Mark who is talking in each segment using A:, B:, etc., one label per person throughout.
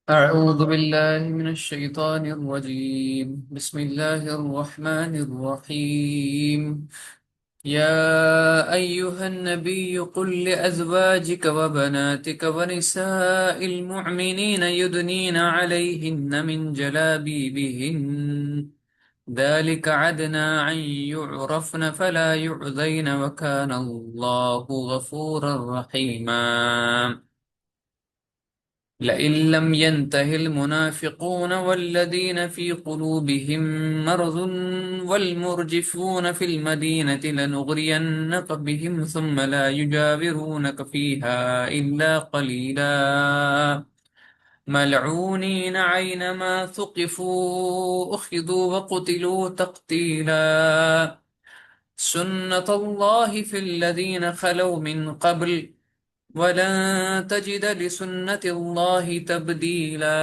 A: أعوذ بالله من الشيطان الرجيم. بسم الله الرحمن الرحيم. يا أيها النبي قل لأزواجك وبناتك ونساء المؤمنين يدنين عليهن من جلابيبهن ذلك عدنى أن يعرفن فلا يؤذين وكان الله غفورا رحيما. لئن لم ينته المنافقون والذين في قلوبهم مرض والمرجفون في المدينة لنغرينك بهم ثم لا يجاورونك فيها إلا قليلا ملعونين أينما ثقفوا أخذوا وقتلوا تقتيلا سنة الله في الذين خلوا من قبل ولن تجد لسنة الله تبديلا.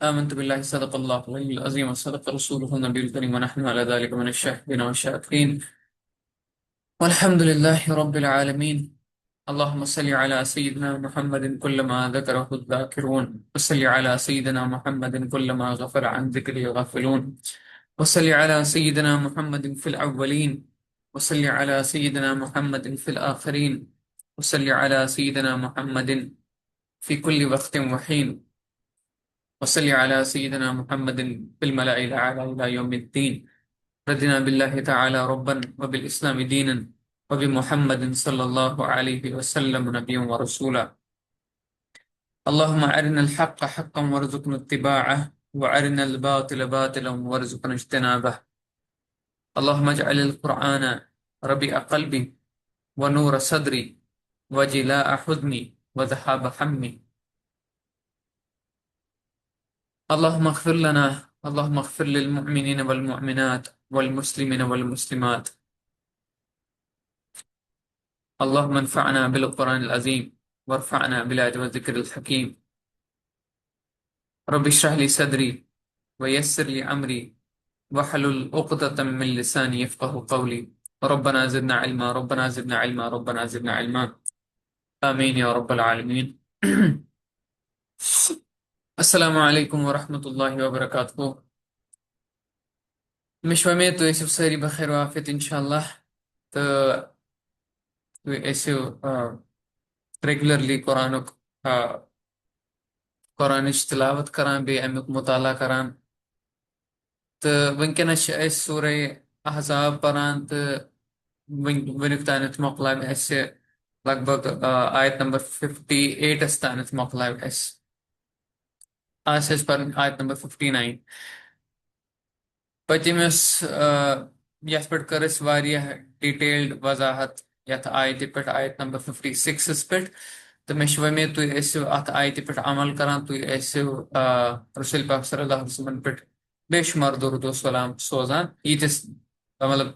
A: آمنت بالله صدق الله العلي العظيم وصدق رسوله النبي الكريم ونحن على ذلك من الشاهدين والشاكرين والحمد لله رب العالمين. اللهم صل على سيدنا محمد كلما ذكره الذاكرون وصل على سيدنا محمد كلما غفل عن ذكره الغافلون وصل على سيدنا محمد في الأولين وصل على سيدنا محمد في الآخرين وصل على سيدنا محمد في كل وقت وحين وصل على سيدنا محمد في الملأ الأعلى إلى يوم الدين. رضينا بالله تعالى ربا وبالإسلام دينا وبمحمد صلى الله عليه وسلم نبيا ورسولا. اللهم أرنا الحق حقا وارزقنا اتباعه وأرنا الباطل باطلا وارزقنا اجتنابه. اللهم اجعل القرآن ربيع قلبي ونور صدري وجلاء حزني وذهاب همي. اللهم اغفر لنا، اللهم اغفر للمؤمنين والمؤمنات والمسلمين والمسلمات. اللهم انفعنا بالقرآن العظيم وارفعنا بالآيات والذكر الحكيم. رب اشرح لي صدري ويسر لي أمري واحلل عقدة من لساني يفقه قولي. ربنا زدنا علما، ربنا زدنا علما، ربنا زدنا علما. آمين يا رب العالمين. السلام عليكم ورحمة الله وبركاته. مش وميت يوسف ساري بخير وعافية إن شاء الله. तो ऐसे रेगुलरली कुरानच तिलावत करान बे अमुक मुताला करान तो वनकनस सूर अहजाब परान तो वनुक तानत मोकलाव लगभग आयत नंबर 58 तानत मोकलाव आज पर आयत नंबर 59 पतिमस यथ पे कर डिटेल्ड वजाहत यथ आयत पे आयत नंबर 56 पे तो मे वमे तुम अत आयत पे अमल करान तुम रसूल पाक सल्लल्लाहु अलैहि वसल्लम पे बेशुमार दुरूद व सलाम सोजान यीतिस मतलब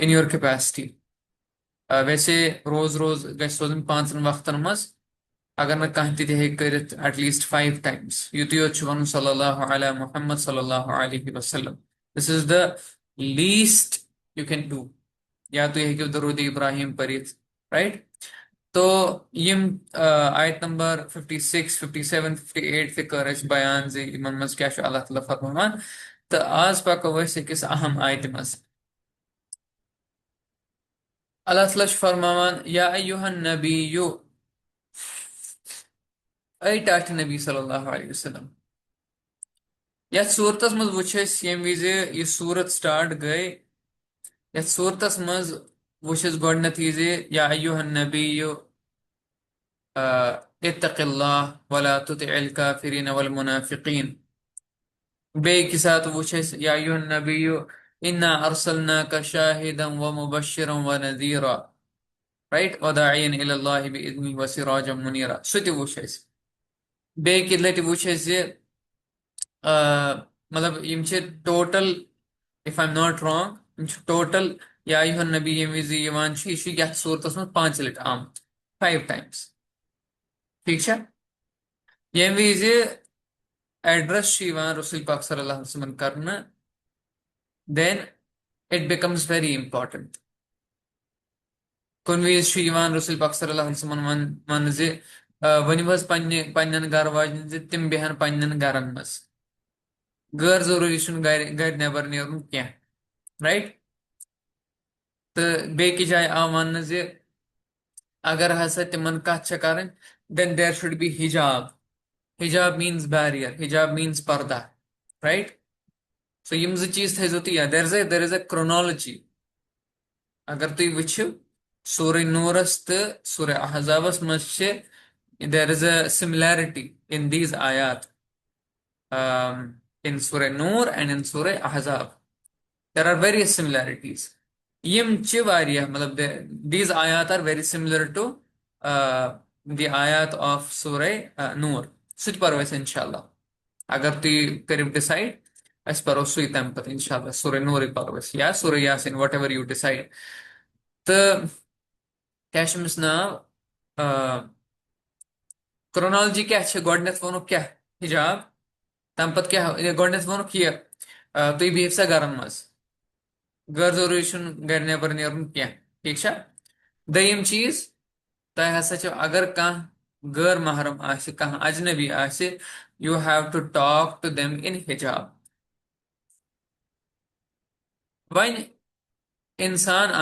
A: इन योर कैपेसिटी। वैसे रोज रोज गि सोजन 5 वक्तन मज अगर न कह ति कर एटलीस्ट 5 टाइम्स युत योत वन सल्लल्लाहु अला मुहम्मद सल्लल्लाहु अलैहि वसल्लम। This is the least you can do. या तुम हेकु दरूद इब्राहिम परित, राइट। तो यम आयत नंबर 56 57 58 ते कर बयान जे इमन मज क्या अल्लाह ताला फरमान। तो आज पको अकिस अहम आयत मज अल्लाह ताला फरमान या अय्युहन नबिय्यु ऐ टाट नबी सल्लल्लाहु अलैहि वसल्लम। यथ सूरतस मज वुच यम विज यह सूरत स्टार्ट गई यथ सूरतस मज वुच गोडनथ जे या अय्युहन नबिय्यु इत्तक़िल्लाह वला तुतिअल काफिरीन वल मुनाफिकीन। बे के साथ वुच या अय्युहन नबिय्यु इन्ना अरसलनाका शाहिदन व मुबश्शिरन व नज़ीरा, राइट, वदाइयन इलल्लाहि बिइज़निहि व सिराजम मुनीरा। सु त वुच बे कि लटि वुच मतलब यम total, if I am not wrong, यम टोटल या अय्युहन नबी यम विज यवान यह सूरतस मज 5 लट आमत, 5 टाइम्स। ठीक है। यम विज एड्रेस रसूल पाक सल्लल्लाहु अलैहि वसल्लम करना, then it becomes very important. कुन विज रसूल पाक सल्लल्लाहु अलैहि वसल्लम वन जे वनिव हज पन्न घर वाजन जे तिम बेहन पन्न घरन मज गैर जरूरी गर गर नेबर नेरुन क्या राइट। तो बेकि जाय आव वन जे अगर हसा तिमन कथ कर देन देयर शुड बी हिजाब। हिजाब मीन्स बैरियर, हिजाब मीन्स पर्दा, राइट। सो यम चीज थो तुम याद, देर इज अ क्रोनोलॉजी। अगर तुम वो सूर नूरस तो सूर अहजाबस मज there is a similarity in these आयात, इन सूर नूर एंड इन सूर अहजाब there are various similarities. Yim ch variya, matlab these ayat are very similar to the ayat of Surah Noor. Such parvais inshallah. Agar tu karib decide, as paro sui tempat inshallah. Surah Noor parvais या Surah Yasin, whatever you decide. तो क्या शम्स ना chronology क्या है goodness वोनो क्या हिजाब तंपत क्या goodness वोनो किया तो ये भी हिस्सा गरम मस गर जरूरी गर नेबर नेरुन क्या ठीक है। दयम चीज तय हसा अगर कह गैर महरम कह अजनबी you have to talk to them in हिजाब। वन इंसान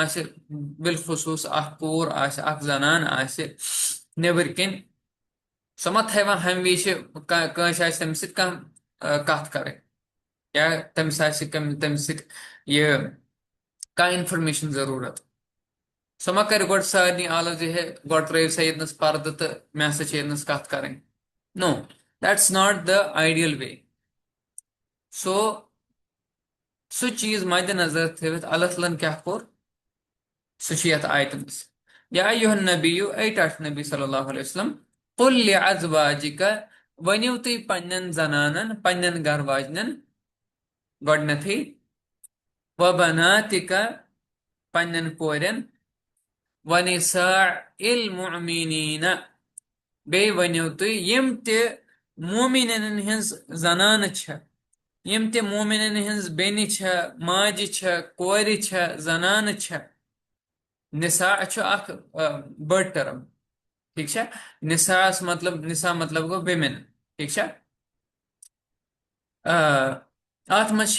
A: बिलखसूस कोर जनान नेबर कन सो मत हेवान हमेशा तम कथ कर या तमिस तम इंफॉर्मेशन जरूरत सो मा कर गोड सारे आलो जे है गोड त्रो सा ये पर्द तो मे हसा ये कथ कर no that's not the ideal way. So सो चीज मद्देनजर थवित अल्लाह तआला क्या कोर सह आयत मज या अय्युहन नबिय्यु नबी सल्लल्लाहु अलैहि वसल्लम कुल लिअज़वाजिका वनिव तुम पन्न जनानन पन्न घर वाजनन गोडनेथी व बनातिका पन्न कोरन व निसाइल मुमिनीन बे वनिव तुम यम ते मोमिनन हंस जनान यम ते मोमिनन हंस बेनि माज कोर जनान निसा बड़ टर्म ठीक है। निसा मतलब गो वेमेन ठीक है। अत मज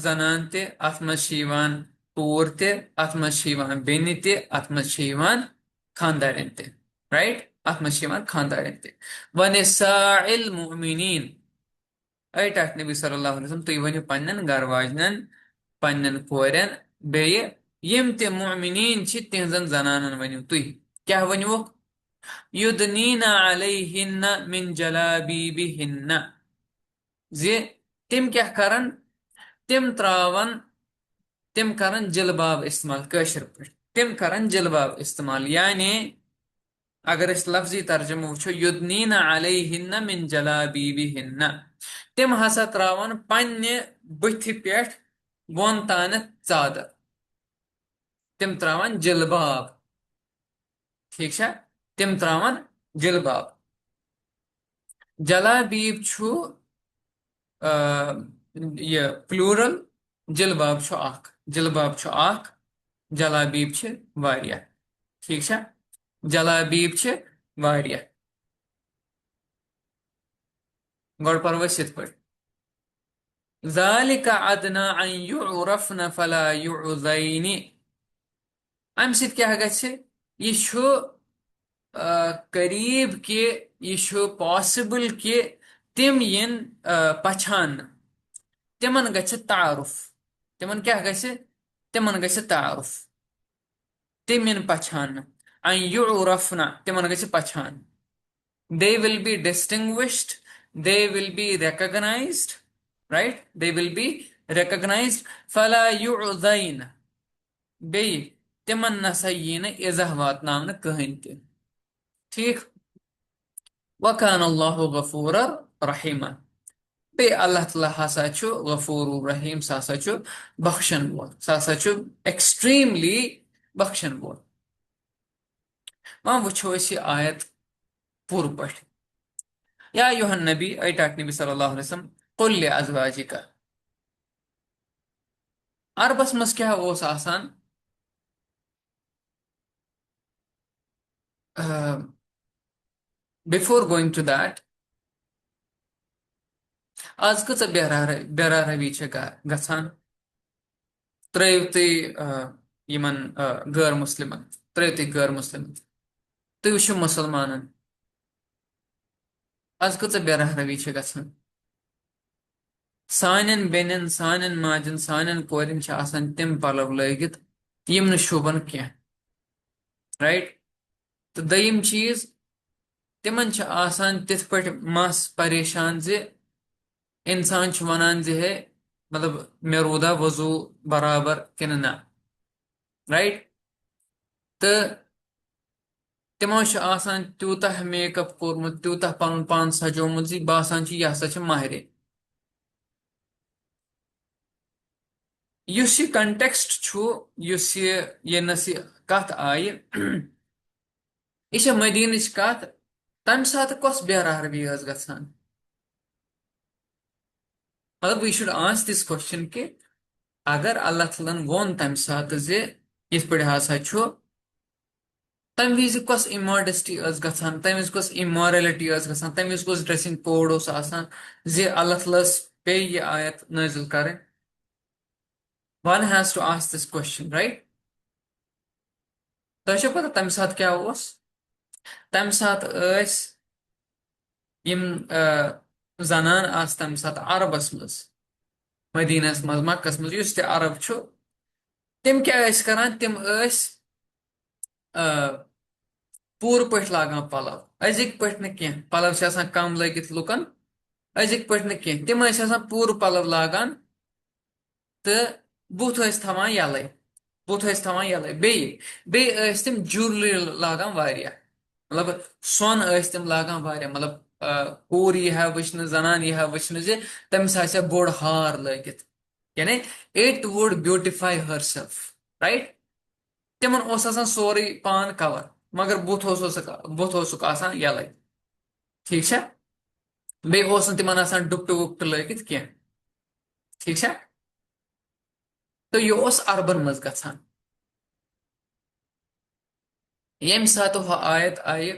A: जनान ते अत मज कोर ते अत मज बेनि ते अत मज खानदारन ते राइट अत मज खानदारन ते व निसाइल मुमिनीन नबी सल्लल्लाहु अलैहि वसल्लम तुम वनिव पन्न घर वाजनन पन्न कोरन बेये यम ते मुमिनीन तिहजन जनानन वनिव तुम क्या वनिवुक युदनीना अलैहिन्ना मिन जलाबीबिहिन्ना जे तिम क्या करन तिम त्रावन तिम करन जिलबाब इस्तेमाल कशर पे तिम करन जिलबाब इस्तेमाल यानी अगर इस लफ्जी तर्जुमा वो युदनीना अलैहिन्ना मिन जलाबीबिहिन्ना तिम हसा त्रावन पन्ने बुथि पे बोन तान चादर तिम त्रावन जिलबाब ठीक है। तिम त्रावन जिलबाब जलाबीब ये प्लूरल जिलबाब जिलबाब जलाबीब वारिया ठीक है। जलाबीब वारिया गॉड पर वसित पर ज़ालिका अदना अन युरफन फला युज़ैनि अम सत क्या गछ ये करीब कि ये पॉसिबल कि तिम यन पछान तिमन गछ तारुफ तिमन क्या गछ तिमन गछ तारुफ तिम यन पछान अन युरफना तिमन गछ पछान they will be distinguished, they will be recognized, right, they will be recognized fala yu'zain बे तिमन नसा यी न इज़ह वातनावन कहीं ते ठीक। वकान अल्लाहु गफूर रहीमा बे अल्लाह तआला हसा गफूर रहीम सह बख्शन वोल सह एक्सट्रीमली बख्शन वोल। वह वो आयत पूर पे या अय्युहन नबी नबी सल्लल्लाहु अलैहि वसल्लम कुल लिअज़वाजिका अरबस मस क्या आसान Before going to that, आज कच बेरारवी गसान त्रुव तुम गैर मुस्लिम त्रुव तुम गैर मुस्लिम तुम वो मुसलमान आज कच बेरारवी गसान सान बेन सान माजन सान कोरन तम पलव लगित यम शुबन कह राइट तो दयिम चीज तिमन तिथ पे मस परेशान जे इंसान वनान जे है मतलब मे रूदा वजू बराबर कि ना राइट तो तिमो तूतः मेकअप कोर्मुत तूतः पन पान सजोमुत जी बासान यह हसा माहरे युस यह कंटेक्स्ट युस ये नस कथ आय यह मदीन कथ तम सात कस बेरहरवी गसान मतलब वी शुड आंस दिस क्वेश्चन कि अगर अल्लाह तआला वोन तम सात जे इस पे हसा तम विज कस इमोडेस्टी गसान तम विज कस इमोरलिटी गसान तम विज कस ड्रेसिंग कोड आसान जे अल्लाह तआला पे यह आयत नाजिल करें one has to ask this question right तो पता तम सात क्या तम सात यम जनान तम सात अरबस मज मदीनस मज मक्कस मज युस ते अरब तिम क्या करान तिम पूर पे लागान पलव अजिक पे पलव कम लगित लुकन अजिक पे तिम पूर पलव लागान तो बुथ थवान यलै बुथ थवान यलै बे तिम ज्वेलरी लागान वारिया मतलब सोन तिम लागान वारिया मतलब कूर यह वचन जनान यह वचन जे तमिस आसे बोड़ हार लगित यानी it would beautify herself right तिमन सोरे पान कवर मगर बुथ यलै ठीक है बे तिमन दुपट वुपट लगित कह ठीक है तो यह अरबन मज गसान यम सात वह आयत आय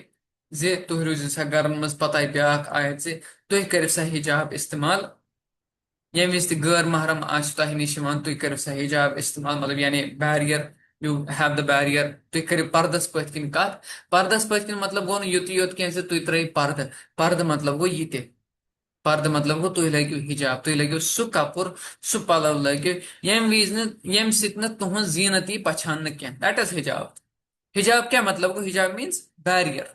A: जे तुह रूजिन सा गरन मज पत आई ब्या आयत जे तुह कर सा हिजाब इस्तेमाल यम विज गैर महरम तह नश तुह कर सा हिजाब इस्तेमाल मतलब यानी barrier you have the barrier तुह कर पर्दस पत कत पर्दस पत मतलब गो युत योत कह तुह त्रव पर्द मतलब गो ये पर्द मतलब गो तुह लगे हिजाब तुह लगे सह कपुर सह पलव लगे यम सत तुह जीनत यी पछान कह दैट इज हिजाब हिजाब क्या मतलब गो हिजाब मीन्स बैरियर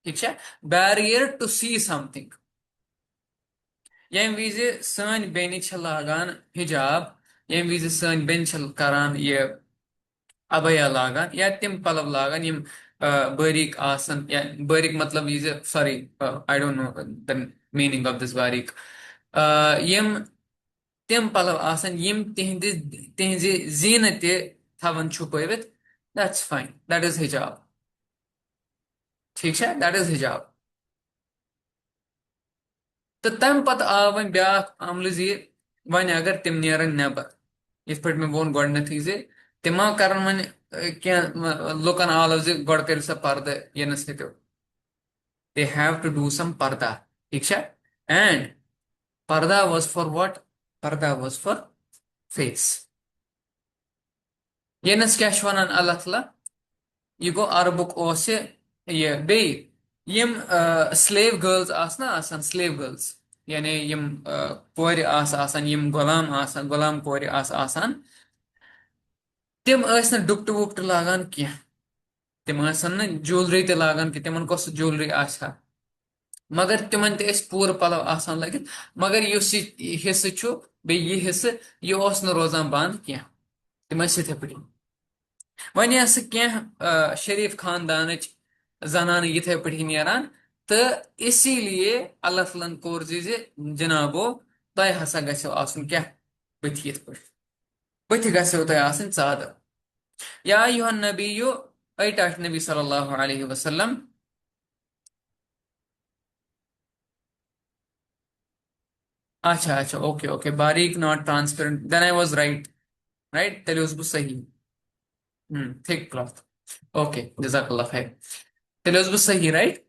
A: ठीक है बैरियर टू सी समथिंग यम विज सन बेन लागान हिजाब यम विज सन बेन करान ये अबया लागान या तिम पलव लागान यम बारीक आसन या बारीक मतलब यज sorry I don't know the meaning of this बारीक यम तिम पलव आसन यम तिहंज जीनत थवन छुपवित दैट्स फाइन दैट इज हिजाब ठीक है दैट इज हिजाब तो तम पत आव वन ब्या अमल जी वन अगर तिम नेरन नबर इत पे मे वोन गोडनथी जे तिमा कर वन कह लुकन आलव जे गोड कर सा पर्द यनस हेतो they have to do some पर्दा ठीक है एंड पर्दा वाज फॉर व्हाट पर्दा वाज फॉर फेस यनस क्या वनान अल्लाह तआला यह गो अरबुक ये बे यम स्लेव गर्ल्स आसन स्लेव गर्ल्स यानी यम कोर यम गुलाम कोर आसान तिम दुपट वुपट लागान कह तिम ज्वेलरी ते लागान कि तिमन कस ज्वेलरी आसा मगर तिमन पूर पलव आसान लगित मगर युस हिस्स बे यह हिस्स यह रोजान बंद कह तिम इथे पे वन शरीफ खानदान जनान इथे पे नेरान तो इसीलिए अल्लाह तआला कोर जे जनाबो तह हसा गो क्या बथ ये बथ गो तह चादर या अय्युहन नबिय्यु ऐट नबी सल्लल्लाहु अलैहि वसल्लम अच्छा अच्छा ओके ओके बारीक not transparent then I was right right तेल बह सही थिक क्लॉथ ओके जजाकल्लाह खैर तेल बह सही राइट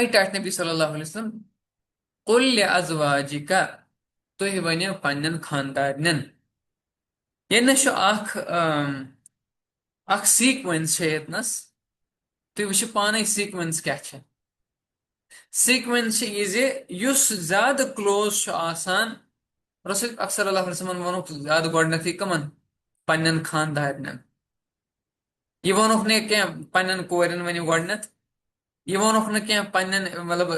A: नबी सल्लल्लाहु अलैहि वसल्लम कुल लिअज़वाजिका तुह वनियो पन्नन खानदारन यनस अख सीक्वेंस यतनस तुह वुचु पाने सीक्वेंस क्या सीक्वेंस युस ज्यादा क्लोज आसान रसूल अक सल्लल्लाहु अलैहि वसल्लम वोनुक ज्यादा गोडनथी कमन पन्नन खानदारन ये वोनुक ने क्या पन्नन कोरन वनि गोडनथ ये वोनुक ने क्या पन्नन मतलब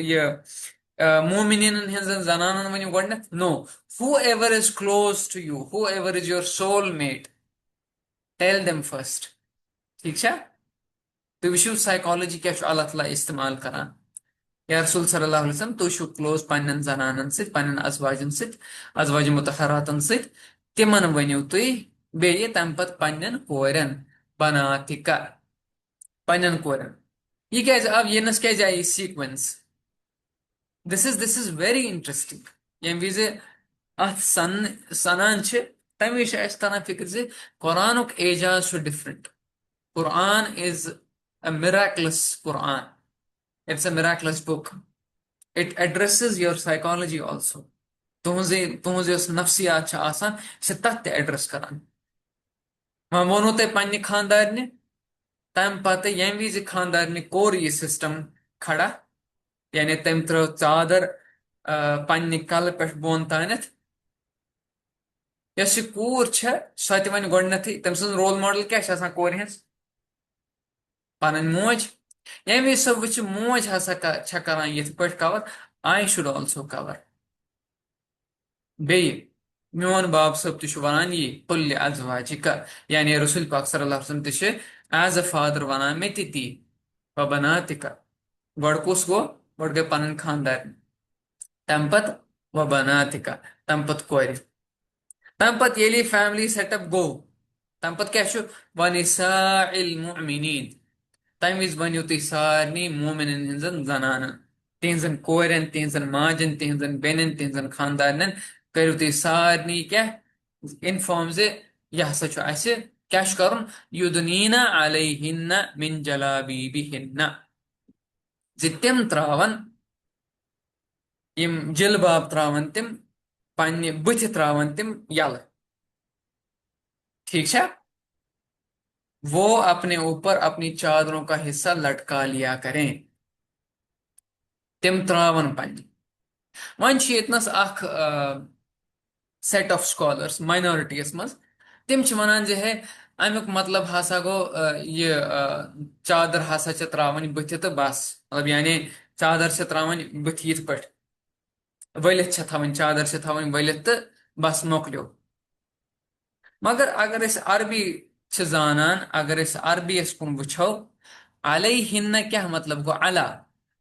A: ये मोमिनिन हंजन जनानन वनि गोडनथ no whoever is close to you whoever is your soulmate tell them first ठीक है तो विशु साइकोलॉजी क्या अल्लाह ताला इस्तेमाल करान या रसूल सल्लल्लाहु अलैहि वसल्लम तो क्लोज पन्न जनानन सित पन्न अजवाजन सित अजवाज मुतहरातन सित तिमन वनियो तुई बेये तम पत पन्न कोरन बनातिका पन्न कोरन ये क्या अब ये नस क्या जाए sequence this is very interesting यम विज अथ सनान तम विश तरह फिक्र जे कुरानुक एजाज different Quran is a miraculous Quran it's a miraculous book it addresses your psychology also तुहज नफ्सियात तथ एड्रेस करान वह वोनो तह पन्ने खानदारनि तम पत यम विज खानदारनि कोर यह सिस्टम खड़ा यानी तम त्रो चादर पन्ने कल पे बोन तानथ यस यह कूर सह वन गोडनथी तम सज रोल मॉडल क्या कोर हज पन मोज यम विज सह वुच मोज हसा कर यथ पे cover I should also cover बे मोन बाब सब वन ये कुल अजवाजिका यानी रसूल पाक सल्लल्लाहु अलैहि वसल्लम एज अ फादर वन मे ती वबनातिका गो कुस गो गो गई पन खानदार तम पत वबनातिका तम पत कोर तम पत ये फैमिली सेटअप गो तम पत क्या वनिसाइल मुमिनीन तम विज वनियो तुम सारनी मोमिन हजन जनान तिहजन कोरन तिहजन माजन तिहजन बेनन तिहजन खानदारन करो तुम सारनी क्या इनफॉर्म जे यह हसा क्या कर युदनीना अलैहिन्ना मिन जलाबीबिहिन्ना तिम त्रावन जिलबाब त्रावन तिम पन्ने बुथ त्रावन तिम यल ठीक है वो अपने ऊपर अपनी चादरों का हिस्सा लटका लिया करें तिम त्रावन पन्ने वन यतनस सेट ऑफ स्कॉलर्स माइनॉरिटीज मज तिम वन जे है अमुक मतलब हसा गो ये चादर हसा त्रावन बुथ तो बस मतलब यानी चादर त्रावन बुथ यथ पे वलित थवन चादर थवन वलित तो बस मोकलो मगर अगर अरबी जानान अगर अरबी कुन वो अलैहिन्ना क्या मतलब गो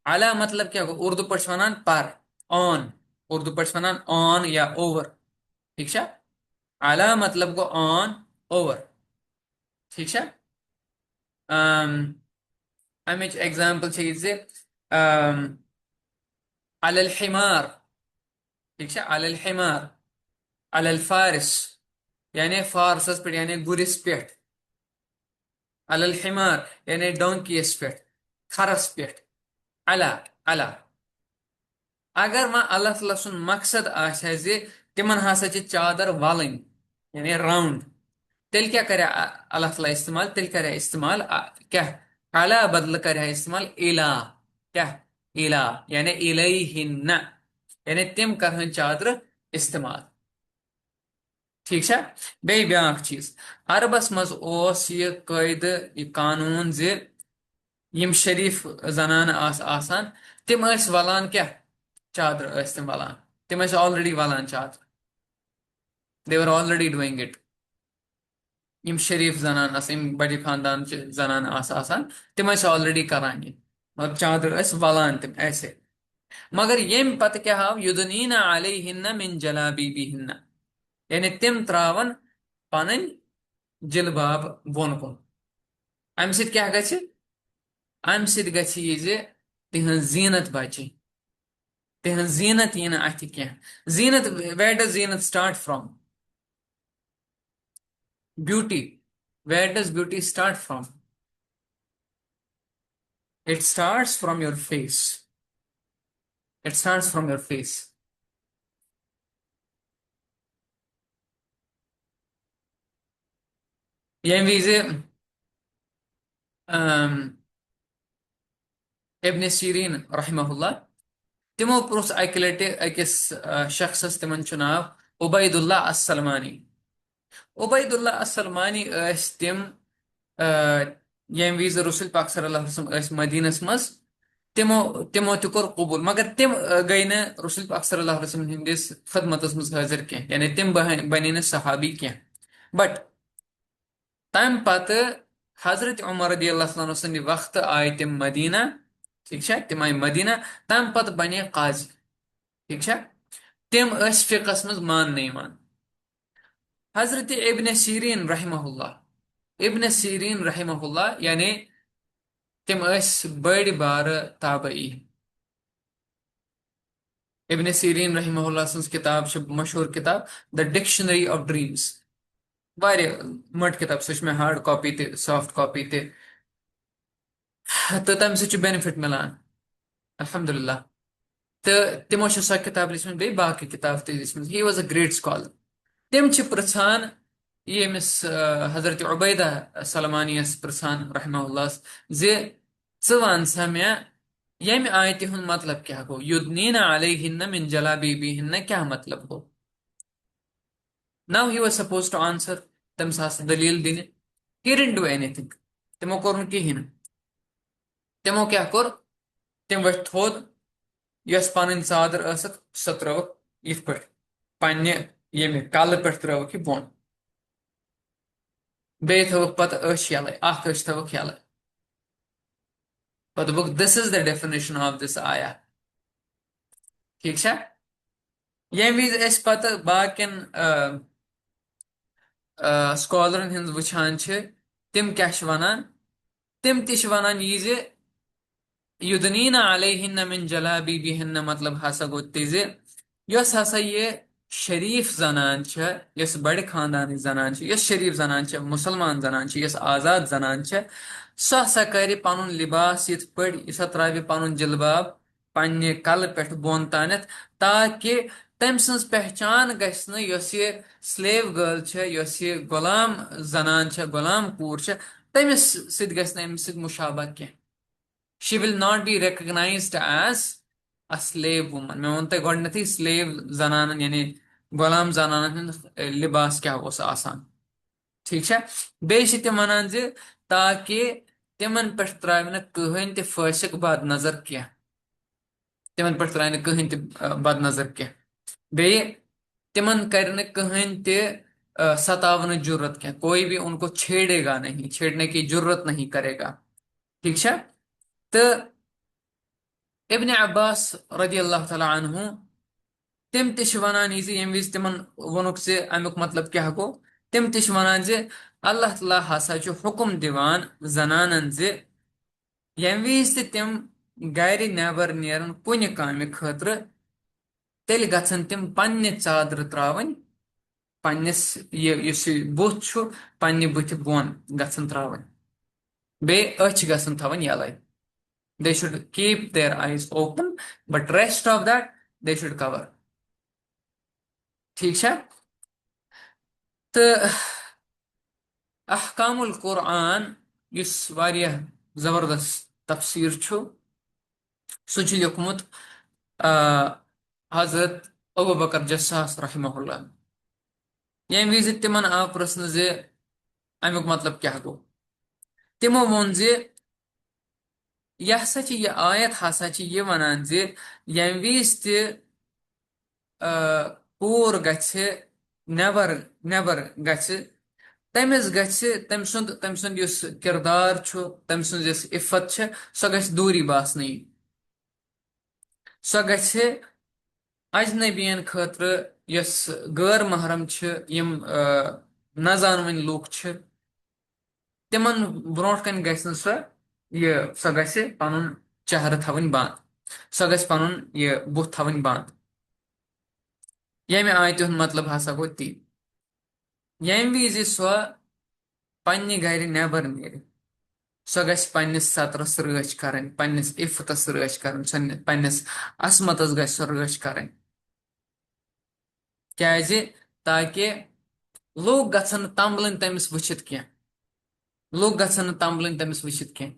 A: अला मतलब क्या गो उर्दू पे वन पर ऑन उर्दू पे वन ऑन या ओवर ठीक है अला मतलब गो ऑन ओवर ठीक है अमिच एग्जाम्पल अलल हिमार ठीक है अलल हिमार अलल फारिस यानी फारसस पे यानी गुरिस पे अलल हिमार यानी डोंकीस पे खरस पे अला अला अगर वह अल्लाह ताला सुन मकसद आशा जे तिमन हसा चादर वलन यानी राउंड तेल क्या करे अल्लाह ताला इस्तेमाल तेल करे इस्तेमाल क्या अला बदल करे इस्तेमाल इला क्या इला यानी इलैहिन्ना यानी तिम कर चादर इस्तेमाल ठीक है बे ब्याक चीज अरबस मज यह कायद यह कानून जे यम शरीफ जनान आसान तिम वलान क्या चादर तिम वलान तिम ऑलरेडी वलान चादर दे वर ऑलरेडी डूइंग इट यम शरीफ जनान यम बड़े खानदान जनान आसान तिम ऑलरेडी करान ये मतलब चादर वलान तिम ऐसे मगर यम पत क्या हाव युदनीना अलैहिन्ना मिन जलाबीबिहिन्ना यानी तिम त्रावन पन जिलबाब बोन कुन अम सत क्या अम सत तिहन जीनत बचे तिहन जीनत यी अथ जीनत वेयर डज जीनत start from beauty where does beauty start from It starts from your face. It starts from your face. यह विज़े इब्न सीरीन रहमहुल्लाह तिमो प्रोस अकि लटि अकिस शख्सस तिमन छु नाव उबैदुल्लाह अस्सलमानी उबैदुल्लाह अस्सलमानी तिम यम विज रसूल पाक सल्लल्लाहु अलैहि वसल्लम मदीनस मज तिमो तिमो तु कोर कबूल मगर तिम गई न रसूल पाक सल्लल्लाहु अलैहि वसल्लम हिंदिस खदमतस मज हाजिर के यानी तिम बनी न सहाबी के बट तम पत हजरत उमर रदी अल्लाह अन्हु सन्दि वक्त आय तिम मदीना ठीक है तिम आय मदीना तम पत बने काजी ठीक है तिम फिकस मज मान नहीं मान हजरत इब्न सीरीन रहमहुल्लाह इब्न सीरीन रहमहुल्लाह यानी तिम बड़ बार ताबई इब्न सीरीन रहमहुल्लाह सन्स किताब मशहूर किताब द डिक्शनरी ऑफ ड्रीम्स वारिया मट किताब सह मे हार्ड कॉपी ते सॉफ्ट कॉपी ते तो तम सह बेनिफिट मिलान अल्हम्दुलिल्लाह तो तिमो सह किताब लिचम बे बाकी किताब ते he was a great scholar तिम पृछान यमिस हजरत उबैदा सलमानियस पृछान रहमहुल्लाह जे वन सा मे यम आयति हुन मतलब क्या हो युदनीना अलैहिन्ना मिन जलाबीबिहिन्ना क्या मतलब हो now he was suppose to answer तम सा दलील दिन he didn't do anything तिमो कोर कहीं तिमो क्या कोर तिम वथ थोद यस पन चादर सह त्रोक इत पे पन्ने ये कल पे त्रोक यह बोन बे थवक पत यलै थवक यलै पत book this is the definition of this आया ठीक है ये विज पत बाकिन स्कॉलरन हिंद वुछान तिम क्या वनान तिम ति वनान यह युदनीना अलैहिन्ना मिन जलाबीबिहिन्ना मतलब हसा गो तिजे यस हसा ये शरीफ जनान यस बड़े खानदान जनान यस शरीफ जनान मुसलमान जनान यस आजाद जनान सह हसा कर पन लिबास यथ पे सह त्राव पन जिलबाब पन्ने कल पे बोन तानत ताकि तम सज पहचान गस यस ये स्लेव गर्ल यस ये गुलाम जनान गुलाम कूर तमिस सत गस मुशाबा कह she will not be recognized as a slave woman मैं वोन गोडनथी slave जनान यानी गुलाम जनान हंद लिबास क्या आसान ठीक है बेश तिम वनान ताकि तिमन पे त्राव कहन त फासिक बद नजर कह तिमन पे त्राव कहन त बद नजर कह बे तिमन कर कहन त सतावन जरूरत क्या कोई भी उनको छेड़ेगा नहीं छेड़ने की जरूरत नहीं करेगा ठीक है तो इब्न अब्बास रदी अल्लाह तआला अन्हु तिम तिश वनान यम विज तिमन वोनुक से अमुक मतलब क्या गो तिम तिश वनान अल्लाह तआला हसा हुकुम दिवान जनानन यम विज तिम गर नबर नेरन कुन काम खतर तेल गछन तिम पन्ने चादर त्रावन पन्निस ये बुथ पन्ने बुथ बोन गछन त्रावन बे अच गछन थवन यलै they should keep their eyes open but rest of that they should cover ठीक है तो अहकामुल कुरान इस वारिया जबरदस्त तफसीर सह लिखमुत हजरत अबू बकर जस्सास रहमहुल्लाह यम विज तिमन आव प्रश्न अमुक मतलब क्या गो तिमो वोन यह हसा यह आयत हसा यह वनान यम विज कूर गछ नबर नबर गछ तमिस गछ तम सुंद किरदार तम सुंद इफ्फत सह गछ दूरी बासन सह गछ अजनबियन खतर यस गैर महरम यम न जानवन लूक तिमन ब्रोट कन गछ सह गछ पन चेहर थवन बंद सह गछ पन यह बुथ थवन बंद यम आयत मतलब हसा गो ती यम विज सह पन्ने गर नबर नेर सो गछ पन्निस सतरस रच करन, पन्निस इफ्फतस रच करन, पन्निस असमतस गछ सो रच करन। क्याजि ताकि लोग गछन तंबलन तमिस वुचित कह, लोग गछन तंबलन तमिस वुचित कह,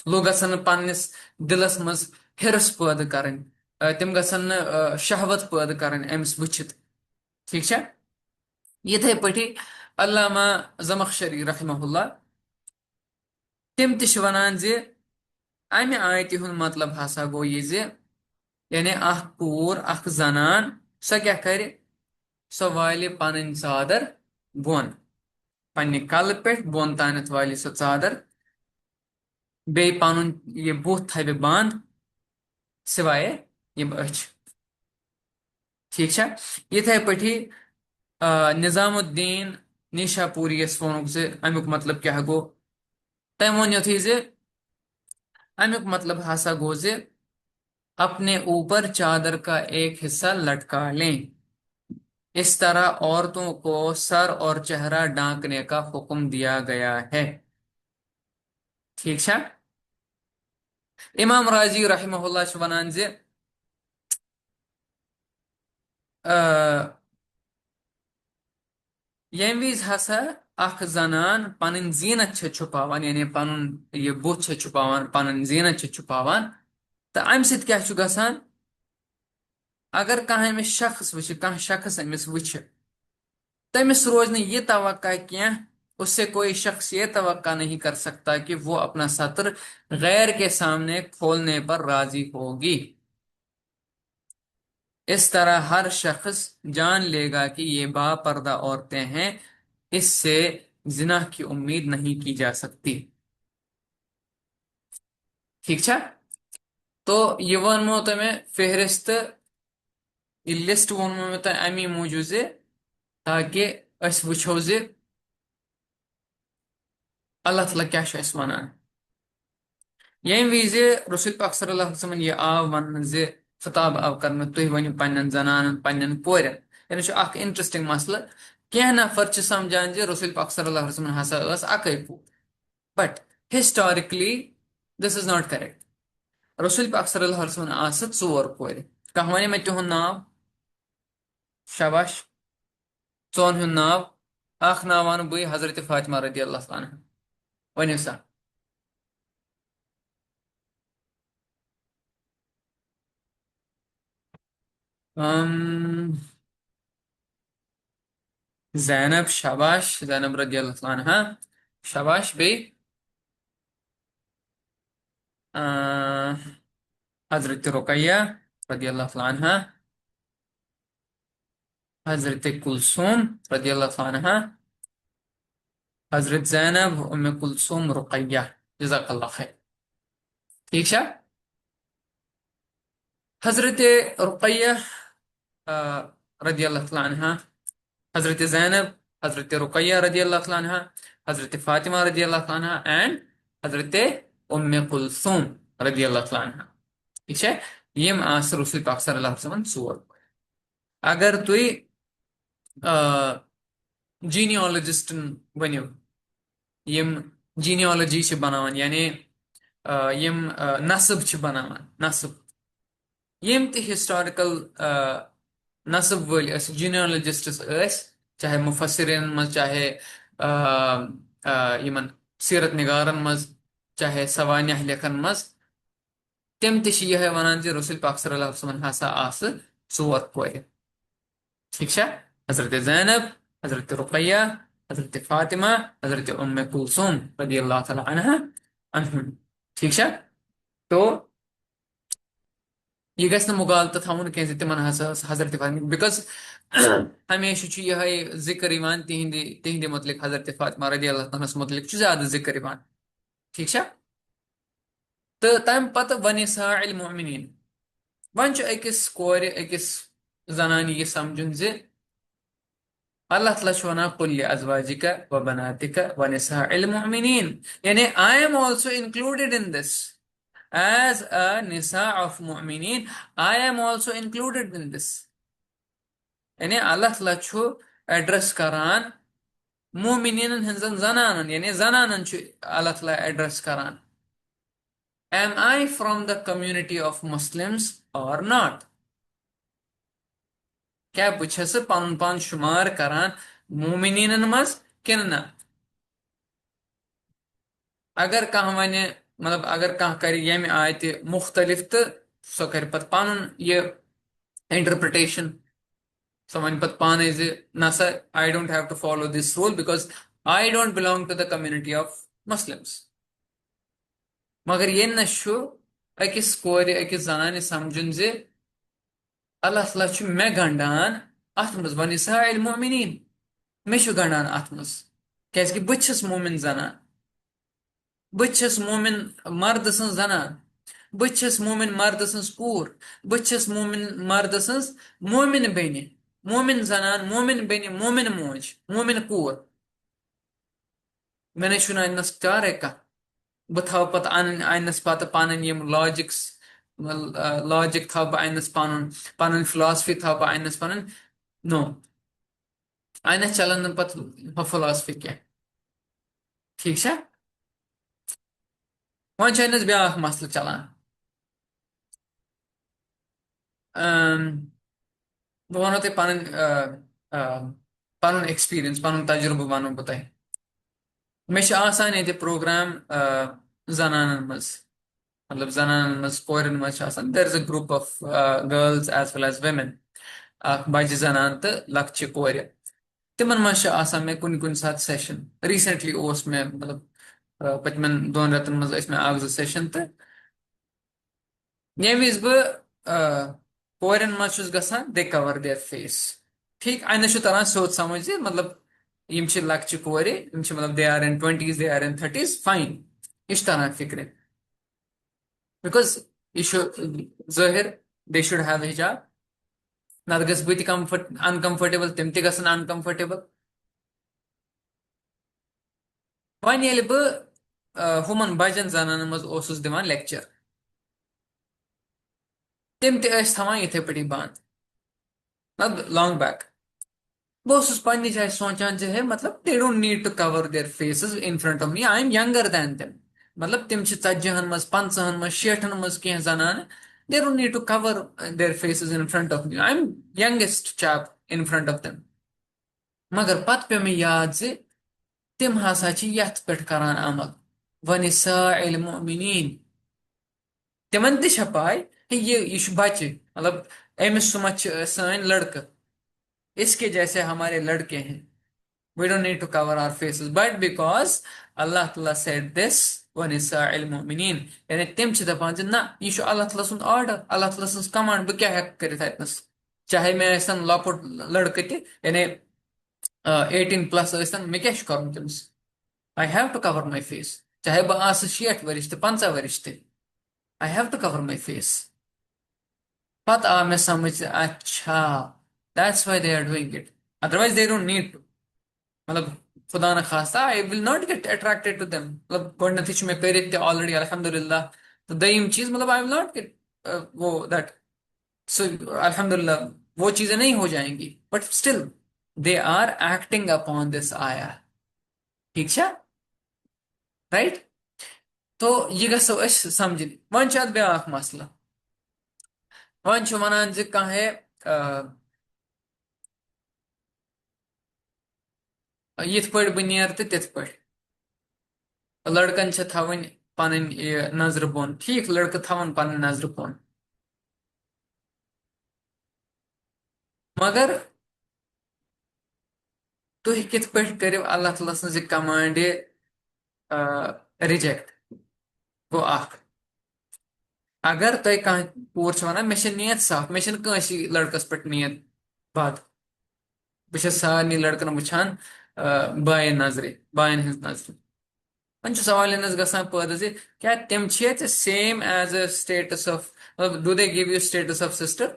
A: लोग गछन पन्निस दिलस मज हिरस पैदा करन, तिम गछन शहवत पैदा करन अमिस वुचित। ठीक छा। यिथे पटी अल्लामा जमखशरी रहमहुल्लाह तिम तिश वनान जे अमि आयति हुन मतलब हसा गो ये जे यानी अख कूर अख जनान सो क्या करे, सो वाले पन चादर बोन, पन्ने कल पे बोन तानत वाले सो चादर, बे पन ये बुथ थे बंद सिवाय यम अच। ठीक छा। यिथे पटी निजामुद्दीन निशापुरी यस वोनुक जे अमुक मतलब क्या गो, तम वन योथी जे अमुक मतलब हसा गो जे अपने ऊपर चादर का एक हिस्सा लटका लें। इस तरह औरतों को सर और चेहरा ढांकने का हुक्म दिया गया है। ठीक है। इमाम राजी रहमहुल्लाह छ वनान जे यम विज हसा अख जनान पन जीनत छ छुपावान, यानी पन ये बुत छ छुपावान, पन जीनत छ छुपावान, तो अम सत क्या छु गसान, अगर कह अमिस शख्स वुच, कह शख्स अमिस वुच, तमिस रोज न ये तवक्का क्या, उससे कोई शख्स ये तवक्का नहीं कर सकता कि वो अपना सत्र गैर के सामने खोलने पर राजी होगी। इस तरह हर शख्स जान लेगा कि ये बापर्दा औरतें हैं, इससे जिना की उम्मीद नहीं की जा सकती। ठीक है। तो ये वनमो तमें फेहरिस्त, ये लिस्ट वनमो में अमी मूजूब जे ताकि अस वुछो जे अल्लाह ताला क्या वनान। यम विज रसूल पाक सल्लल्लाहु अलैहि वसल्लम यह आव वन जे खिताब आव कर तुह वन पन्न जनान पन्न कोरन, यानी अख इंटरेस्टिंग मसला। कह नफर समझान जे रसूल पाक सल्लल्लाहु अलैहि वसल्लम हसा अकै कूर, but historically this is not correct. रसूल पाक सल्लल्लाहु अलैहि वसल्लम आस चोर कोर। कह वन मे तुहद नाव, शाबाश, चौन हुंद नाव। अख नाव वन बह हजरत फातिमा रदी अल्लाह अन्हा, वन सा। जैनब, शाबाश, जैनब रदी अल्लाह अन्हा, शाबाश बे। हजरत रुकैया रदी अल्लाह अन्हा, हजरत कुलसूम रदी अल्लाह अन्हा, हजरत जैनब उम्मे कुलसूम रुकैया, जज़ाकल्लाह खैर। ठीक है। हजरत रुकैया रदी अल्लाह अन्हा, हजरत जैनब, हजरत रुकैया रदी अल्लाह अन्हा, हजरत फातिमा रदी अल्लाह अन्हा एंड हजरत उम्मे कुलसूम रदी अल्लाह अन्हा। ठीक है। यम आस रसूल पाक सल्लल्लाहु अलैहि वसल्लम चोर। अगर तुई जीनियोलॉजिस्ट वनियो, यम जीनियोलॉजी छ बनावन, यानी यम नस्ब छ बनावन, नस्ब, यम ते हिस्टोरिकल नस्ब वल जीनियोलॉजिस्ट्स, चाहे मुफसरिन मज, चाहे यमन सीरत निगारन मज, चाहे सवानिया लेखन मज, तम ते यह वनान जे रसूल पाक सल्लल्लाहु अलैहि वसल्लम हसा आस चोर कोर। ठीक है। हजरत जैनब, हजरत रुकैया, हजरत फातिमा, हजरत उम्मे कुलसूम रदी अल्लाह तआला अन्हा अनहुम। ठीक है। तो यह गस मुगालत थवन कह तिमन हसा हजरत फातिमा, बिकॉज हमेशा यह जिक्र इवान तिहंदि तिहंदि मुतलिक, हजरत फातिमा रदी अल्लाह तआला मुतलिक ज्यादा जिक्र इवान। ठीक है। तो तम पत वनिसाइल मोमिनीन, वन अकिस कोर अकिस जनान यह समझुन जे अल्लाह तआला छ वनान कुल अज़वाजिका व बनातिका व निसाइल मोमिनीन, यानी I am also included in this as a nisa of mu'minin, I am also included in this। यानी अल्लाह ताला छु एड्रेस करान मोमिनीन हंजन जनानन यानी जनानन अल्लाह ताला एड्रेस करान am I from the community of Muslims or not क्या बस पन पान शुमार करान मोमिनीन मज किन ना अगर कह वन मतलब अगर कह कर ये आय मुख्तलिफ तो सो कर पत पन ये इंटरप्रिटेशन सो वन पत पाने ना सा I don't have to follow this rule because I don't belong to the community of Muslims मगर ये नशु अकिस कोर अकिस जनान समझुन जे अल्लाह ताला छु मे गंडान अत मज वनिसाइल मोमिनीन मे छु गंडान अत मज कैसे बस मोमिन जनान बस मोमिन मर्द सं जनान बस मोमिन मर्द सं कूर बस मोमिन मर्द सं मोमिन बेनि मोमिन जनान मोमिन बेनि मोमिन मोज मोमिन कूर मैंने शुना इनस चार का बह थव पत अनस पत पन यम लॉजिक्स लॉजिक थव बह अनस पन फिलोसफी थव बह अनस पन नो अनस चलन पत फिलोसफी क्या ठीक है वन ब्या मसल चलान बह वो तुम पन एक्सपीरियंस पन तजुर्बह वन बह तुम मे ये प्रोग्राम जनान मज मतलब जनान मज कोरन मज there is a group of girls as well as women बज जनान तो लक्चि कोर तिमन मज मे कुन कुन सात सेशन रिसेंटली मे मतलब पतमन 2 रतन मज मे अख सेशन तो ये विज कोरन मज गसान दे कवर देयर फेस ठीक अन तरह सोच समझ मतलब यम लक्चि कोर मतलब they are in 20s they are in 30s fine यह तरह फिक्र बिकॉज यह जाहिर दे शुड हैव हिजाब नत गस बह अनकंफर्टेबल तम त गसन अनकंफर्टेबल वन ये बह हुमन बजन जनान मज दिवान लेक्चर तम तवान इथे पे बंद मतलब लॉन्ग बैक बस पन्नी जाए सोचान जे है मतलब they don't need to cover their faces in front of me I am younger than them मतलब तम 40 मज 50 मज 60 मज कह जनान they don't need to cover their faces in front of me I am youngest chap in front of them मगर पत पे मे याद जे तिम हसा यथ पे करान अमल वनिसाइल मोमिनीन तिमन तह पाय ये बच्चे मतलब अमिस सुमत सन लड़के इसके जैसे हमारे लड़के हैं we don't need to cover our faces but because Allah Ta'ala said this वनिसाइल मोमिनीन यानी तिम दपान ना यह अल्लाह ताला सुन ऑर्डर अल्लाह ताला सुन कमांड बह क्या कर चाहे मैं लॉपुट लड़के यानी 18+ मे क्या कर तमिस I have to cover my face चाहे बह 60 वर्ष 50 वर्ष I have to cover my face पत आ मे समझ अच्छा that's why they are doing it otherwise they don't need to मतलब खुदा न खास्ता I will not get attracted to them मतलब गोडनथ मे कर ऑलरेडी अल्हम्दुलिल्लाह तो दयीम चीज मतलब आई विल नॉट गेट वो दैट सो अल्हम्दुलिल्लाह वो चीजें नहीं हो जाएंगी but still they are acting upon this आया ठीक है राइट तो यह गो समझ वन ब्या मसला वन वन कह यथ पे बह नेर तो तिथ पे लड़कन थवन पन नजर बोन ठीक लड़के थवन पन नजर बोन मगर तुह कित पे करो अल्लाह ताला सज कमांड रिजेक्ट गो अगर तुम कह कूर वन मे नीयत साफ मे लड़कस पे नीयत बद बह सारे लड़कन वुचान बायन नजर बायन हज नजर वन सवाल गसान पैदा क्या तम same as a status of do they give you status of sister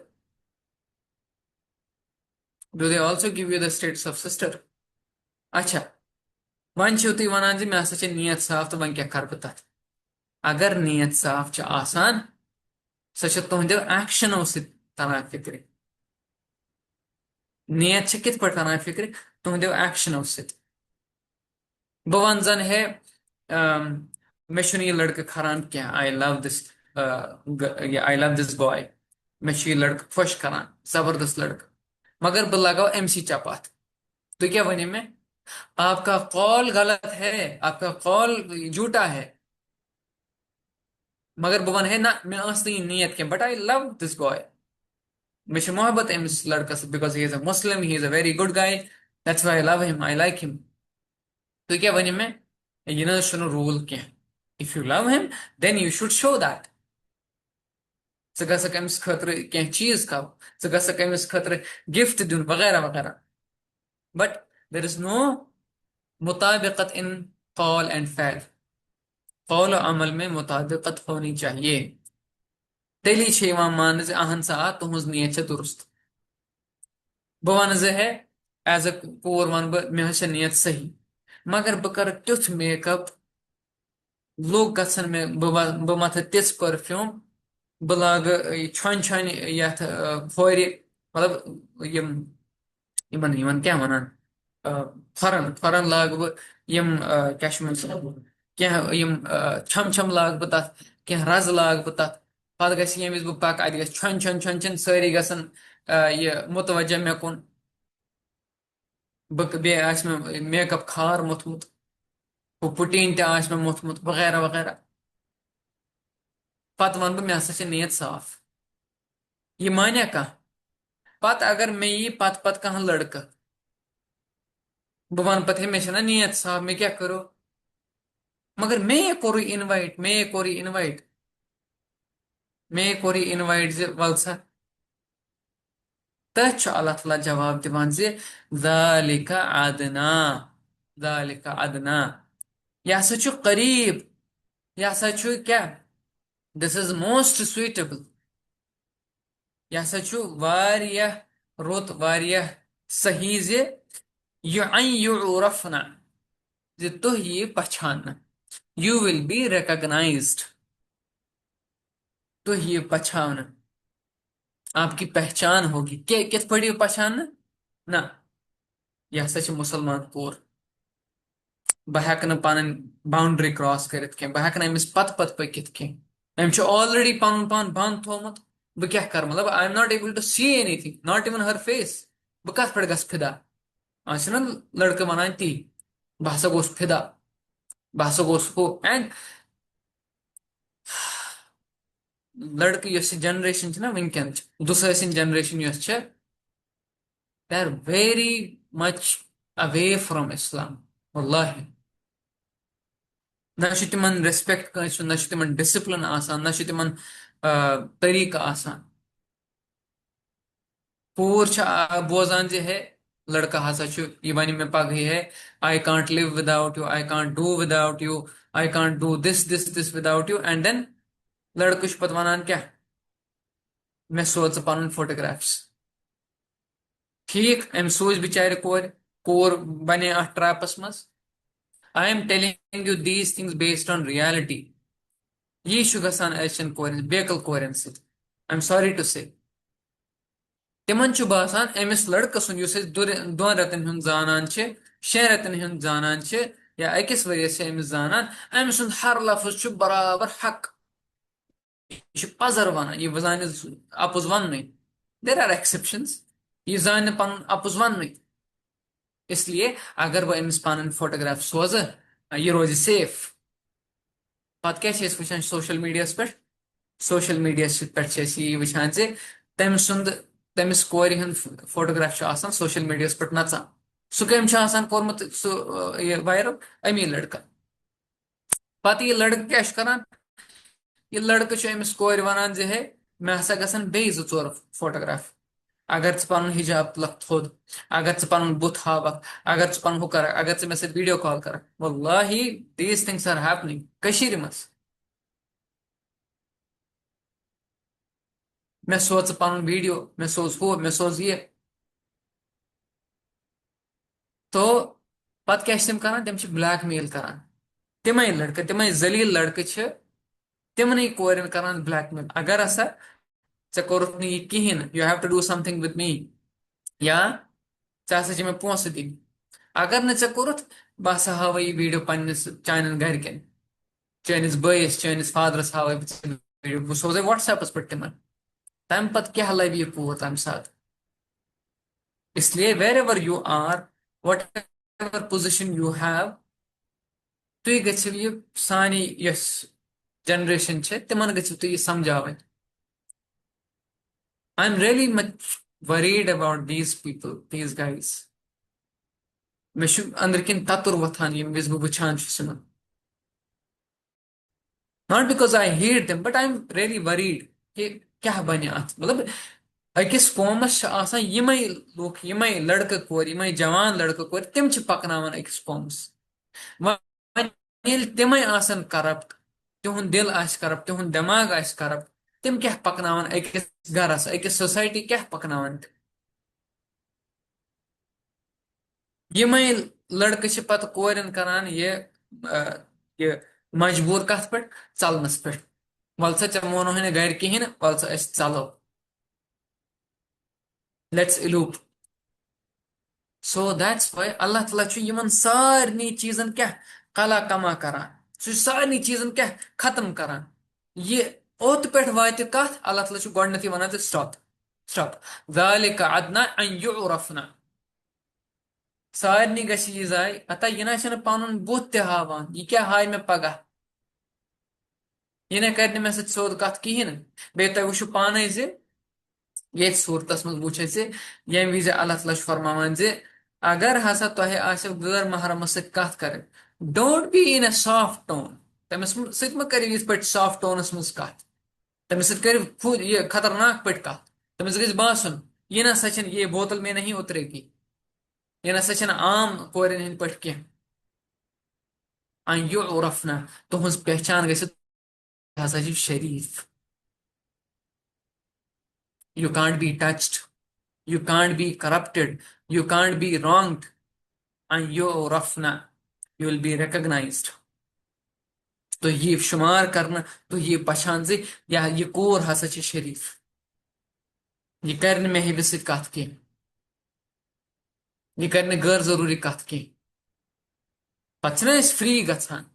A: do they also give you the status of sister अच्छा वन तुम वन मे हसा नीयत साफ तो वन क्या कर बह तथ अगर नीयत साफ आसान सो तुंदो एक्शनो तरह फिक्र नीयत कित पे तरह फिक्र तुंदो एक्शनो बह वन जन है मे ये लड़के खरान क्या I love this I love this boy मे ये लड़का खुश करान जबरदस्त लड़का मगर बह लगाओ एमसी चपात तो क्या वने में आपका कॉल गलत है आपका कॉल झूठा है मगर बह वन है ना मे नीयत क्या but I love this boy मे मोहब्बत अमिस लड़कस because he is a Muslim he is a very good guy that's why I love him I like him तो क्या वने में यह ना रूल क्या if you love him then you should show that ज गसक अमिस खतर कह चीज खाओ ज गसक अमिस खतर गिफ्ट दिन वगैरह वगैरह बट देर इज नो मुताबिकत इन कौल एंड फैल कौल और अमल में मुताबिकत होनी चाहिए तेली मान अहन सा तुहज नीयत दुरुस्त बह वन है एज अ कोर वन मे नीयत सही मगर बह कर तुथ मेकअप लोग गसन मे बह मथ तिस परफ्यूम बह लाग छन छन यथ फोर मतलब यमन क्या वनान फरन लाग बह यम क्या कह यम छम छम लाग बह तथ कह रज लाग बह तथ पत गस ये बह पक अत गस छन छन छन छन सारी गसन यह मुतवजह मे कुन बे मे मेकअप खार मुथमुत वो पुटीन ते मे मुथमुत वगैरह वगैरह पत वन बह मे हसा नीयत साफ ये मानिया कह पत अगर मे यी पत पत कह लड़का बह वन पत मे ना नीयत साफ मे क्या करो मगर मे कोर इनवाइट मे कोर इनवाइट मे कोर इनवाइट वल सा तथ अल्लाह ताला जवाब दिवान जे ज़ालिका अदना ज़ालिका अदना यह हसा करीब यह हसा क्या दिस इज मोस्ट सुइटेबल यह हसा वारियाह रुत वारियाह सही जे युरफना जे तुह ये पहचान यू विल बी रिकॉग्नाइज्ड तुह ये पहचान आपकी पहचान होगी के कित पड़ी पहचान ना यह हसा मुसलमान कोर बह हेक पन बाउंड्री क्रॉस करित कह बह हेक अमिस पत पत पकित कह अम ऑलरेडी पन पान बंद थोमुत बह क्या कर मतलब I am not able to see anything not even her face बह कत पे गस फिदा आज ना लड़के वनान ती बह हसा गोस फिदा बह हसा गोस हो एंड लड़के जनरेशन ना वनकन दुसासिन generation they are very much away from Islam वल्लाहि ना तिमन रेस्पेक्ट ना तिमन डिसिप्लिन ना तिमन तरीका पूर बोजान जे है लड़का हसा यह वन मे पगह है I can't live without you I can't do without you I can't do this this this without you and then लड़के पत वनान क्या मे सोच पन फोटोग्राफ्स ठीक अम सूज बिचार कोर बने अ ट्रैपस मज I am telling you these things based on reality यह गसान अचन कोर बेकल कोरन सत आई एम सॉरी टू से तिमन बासान अमिस लड़का सुन दोन रतन हुन जानान शें रतन हुन जानान या अकिस वरियस अमिस जानान अमि सुन हर लफ्ज बराबर हक यह पजर वन यह जान अपुज वन देर आर एक्सेप्शंस यह जान पन अपुज वन इसलिए अगर वह अमिस पन फोटोग्राफ सोज यह रोज सेफ पत क्या वचान सोशल मीडिया पे सोशल मीडिया पे यह वचान तम सुंद तमिस कोर फोटोग्राफ सोशल मीडिया पे नचान सह कम कोर्मुत वायरल अमी लड़का पत यह लड़का क्या करान यह लड़का अमिस कोर वनान जे है मे हसा गसन बे जोर फोटोग्राफ अगर पन हिजाब तुलक थोद अगर पन बुत हावक अगर पन हु कर अगर मे सत वीडियो कॉल कर वल्लाहि these things are happening Kashir मज मे सोच पन वीडियो मे सोच हो मे सोच ये तो पत क्या तम करान तम ब्लैकमेल करान तम लड़के तम जलील लड़के तिमन कोर करान ब्लैकमेल अगर हसा ऐ कोरुक यह कहें you have to do something with me या ऐ हसा मे पोस दिन अगर न ऐ कोरुत बह सा हाव वीडियो पन्निस चानन गरकन चानिस बयस चानिस फादरस हाव वीडियो बह सोजे व्हाट्सएपस पे तिमन तम पत क्या लव यह कोर तम साथ इसलिए where ever you are what ever position you have तुम गो ये सानी यस जनरेशन तिमन गो तुम समझावन I am really much worried about these people these guys मे अंदर किन ततुर वथान यम विज बह वुचान not because I hate them but I am really worried कि क्या बन अत मतलब अकिस कौमस यमै लुक यमै लड़क कोर यमै जवान लड़क कोर तिम पकनावन अकिस कौमस तिमै आसन करप्ट तिहुंद दिल आस करप्ट तिहुंद दिमाग आस करप्ट तिम क्या पकनावन अकिस गरस अकिस सोसाइटी क्या पकनावन यमै लड़क पत कोरन करान ये मजबूर कथ पे चलनस पे वल सा चे मोनो घर कहें वल सा चलो लेट्स इलूप सो दैट्स वाई अल्लाह ताला यमन सारनी चीजन क्या कला कमा करान सारनी चीजन क्या खत्म करान ये ओत पे वात कथ अल्लाह ताला गोडनथी वन स्टॉप स्टॉप ज़ालिका अदना अन युरफना सारनी गि यह जाय अत यह ना पन बुत हावान यह क्या हाय मे पगह यह ना कर मे सोद कत कहें बे तुम वो पान ये सूरतस मज वो यम वि अल्लाह ताला फरमान अगर हसा तुह आसो गैर महरम कत कर don't be in a soft tone तमिस सत कर पे सॉफ्ट टोनस मज कत तमिस कर खुद ये खतरनाक पे कत तमिस गि बासन यह ना ये बोतल में नहीं उतरेगी यह ना आम कोरन हंद पे कह अन यु उरफना तुहस पहचान गसा शरीफ you can't be touched you can't be corrupted you can't be wronged and you rafna you will be recognized तो ये शुमार करना तो ये पहचान से या ये कोर हसा शरीफ ये कर मे हेबिस कत कह ये कर गैर जरूरी कत कह पे फ्री गसान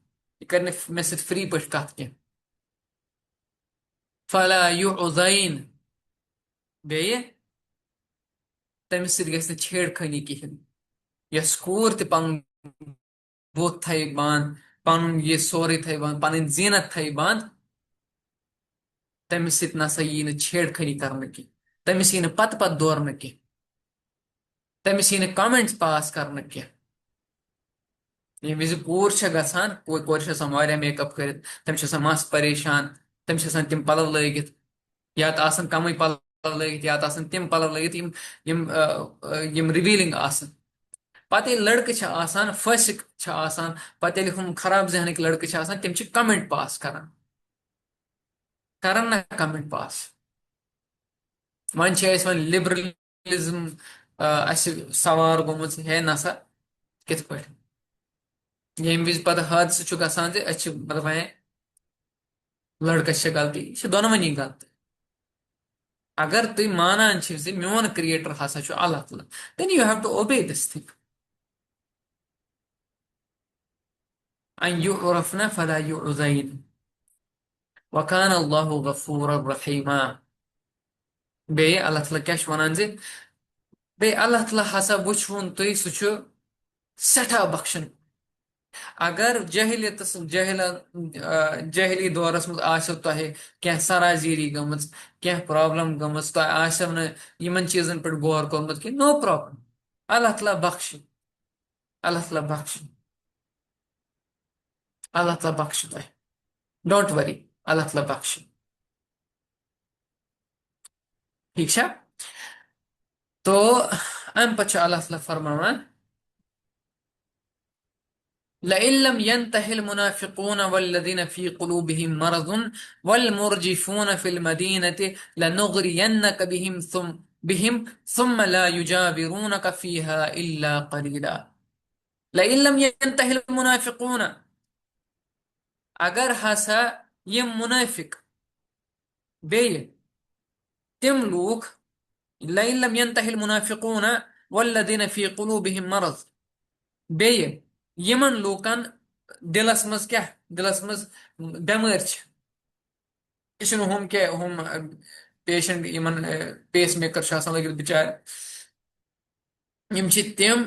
A: ये कर मे फ्री पे कत कह फला युज़ैन बे तमिस सत छेड़खानी कहें यस कोर तन बुत थ बंद पन ये सोरे थ बंद पन जीनत थ बंद तमिस नसा यी छेड़खानी कर की तमिस यी पत पत दौरन की तमिस यी कमेंट्स पास कर की ये विज कोर गसान कोर मेकअप कर तम मस परेशान तम तम पलव लगित या तो आसन कम पलव लगित या तो तिम पलव लगित यम रिवीलिंग आसन पत लड़के आसान फसिक आसान पत हम खराब जहनक लड़के आसान तिम कमेंट पास करन ना comment pass one one liberalism सवार गोमुत है नसा कित पे यम विज पत हादसा गसान मतलब लड़कस गलती यह दोनवनी गलती अगर तुम मानान मोन क्रिएटर हसा अल्लाह ताला then you have to obey this thing अन युरफना फला युज़ैन वकान अल्लाहु गफूर रहीमा बे अल्लाह ताला क्या वनान बे अल्लाह ताला हसा वुचन तुम सह सठा बख्शन अगर जहलियत जहली दौरस मज आसो तुह क्या सराजीरी गम क्या प्रॉब्लम गम तुह आसो न चीजन पे गौर कोर्मुत कि नो प्रॉब्लम अल्लाह ताला बख्श अल्लाह ताला बख्श अल्लाह ताला बख्श तुह डोंट वरी अल्लाह ताला बख्श ठीक है तो अम पे अल्लाह ताला फरमान लइन लम यंतहिल मुनाफिकून वल्लज़ीन फी क़ुलूबिहिम मरज़ुन वल्मुरजिफून फिल मदीनति लनुग़रियन्नक बिहिम सुम्मा ला युजाविरूनक फीहा इल्ला क़लीला लइन लम यंतहिल मुनाफिकून अगर हसा ये मुनाफिक बे तिम लूख लइन लम यंतहिल मुनाफिकून वल्लज़ीन फी क़ुलूबिहिम मरज़ बेये यमन लूकन दिलस मज क्या दिलस मज बेमार यह हम क्या हम पेशेंट यमन पेस मेकर लगित बिचार यम छ तम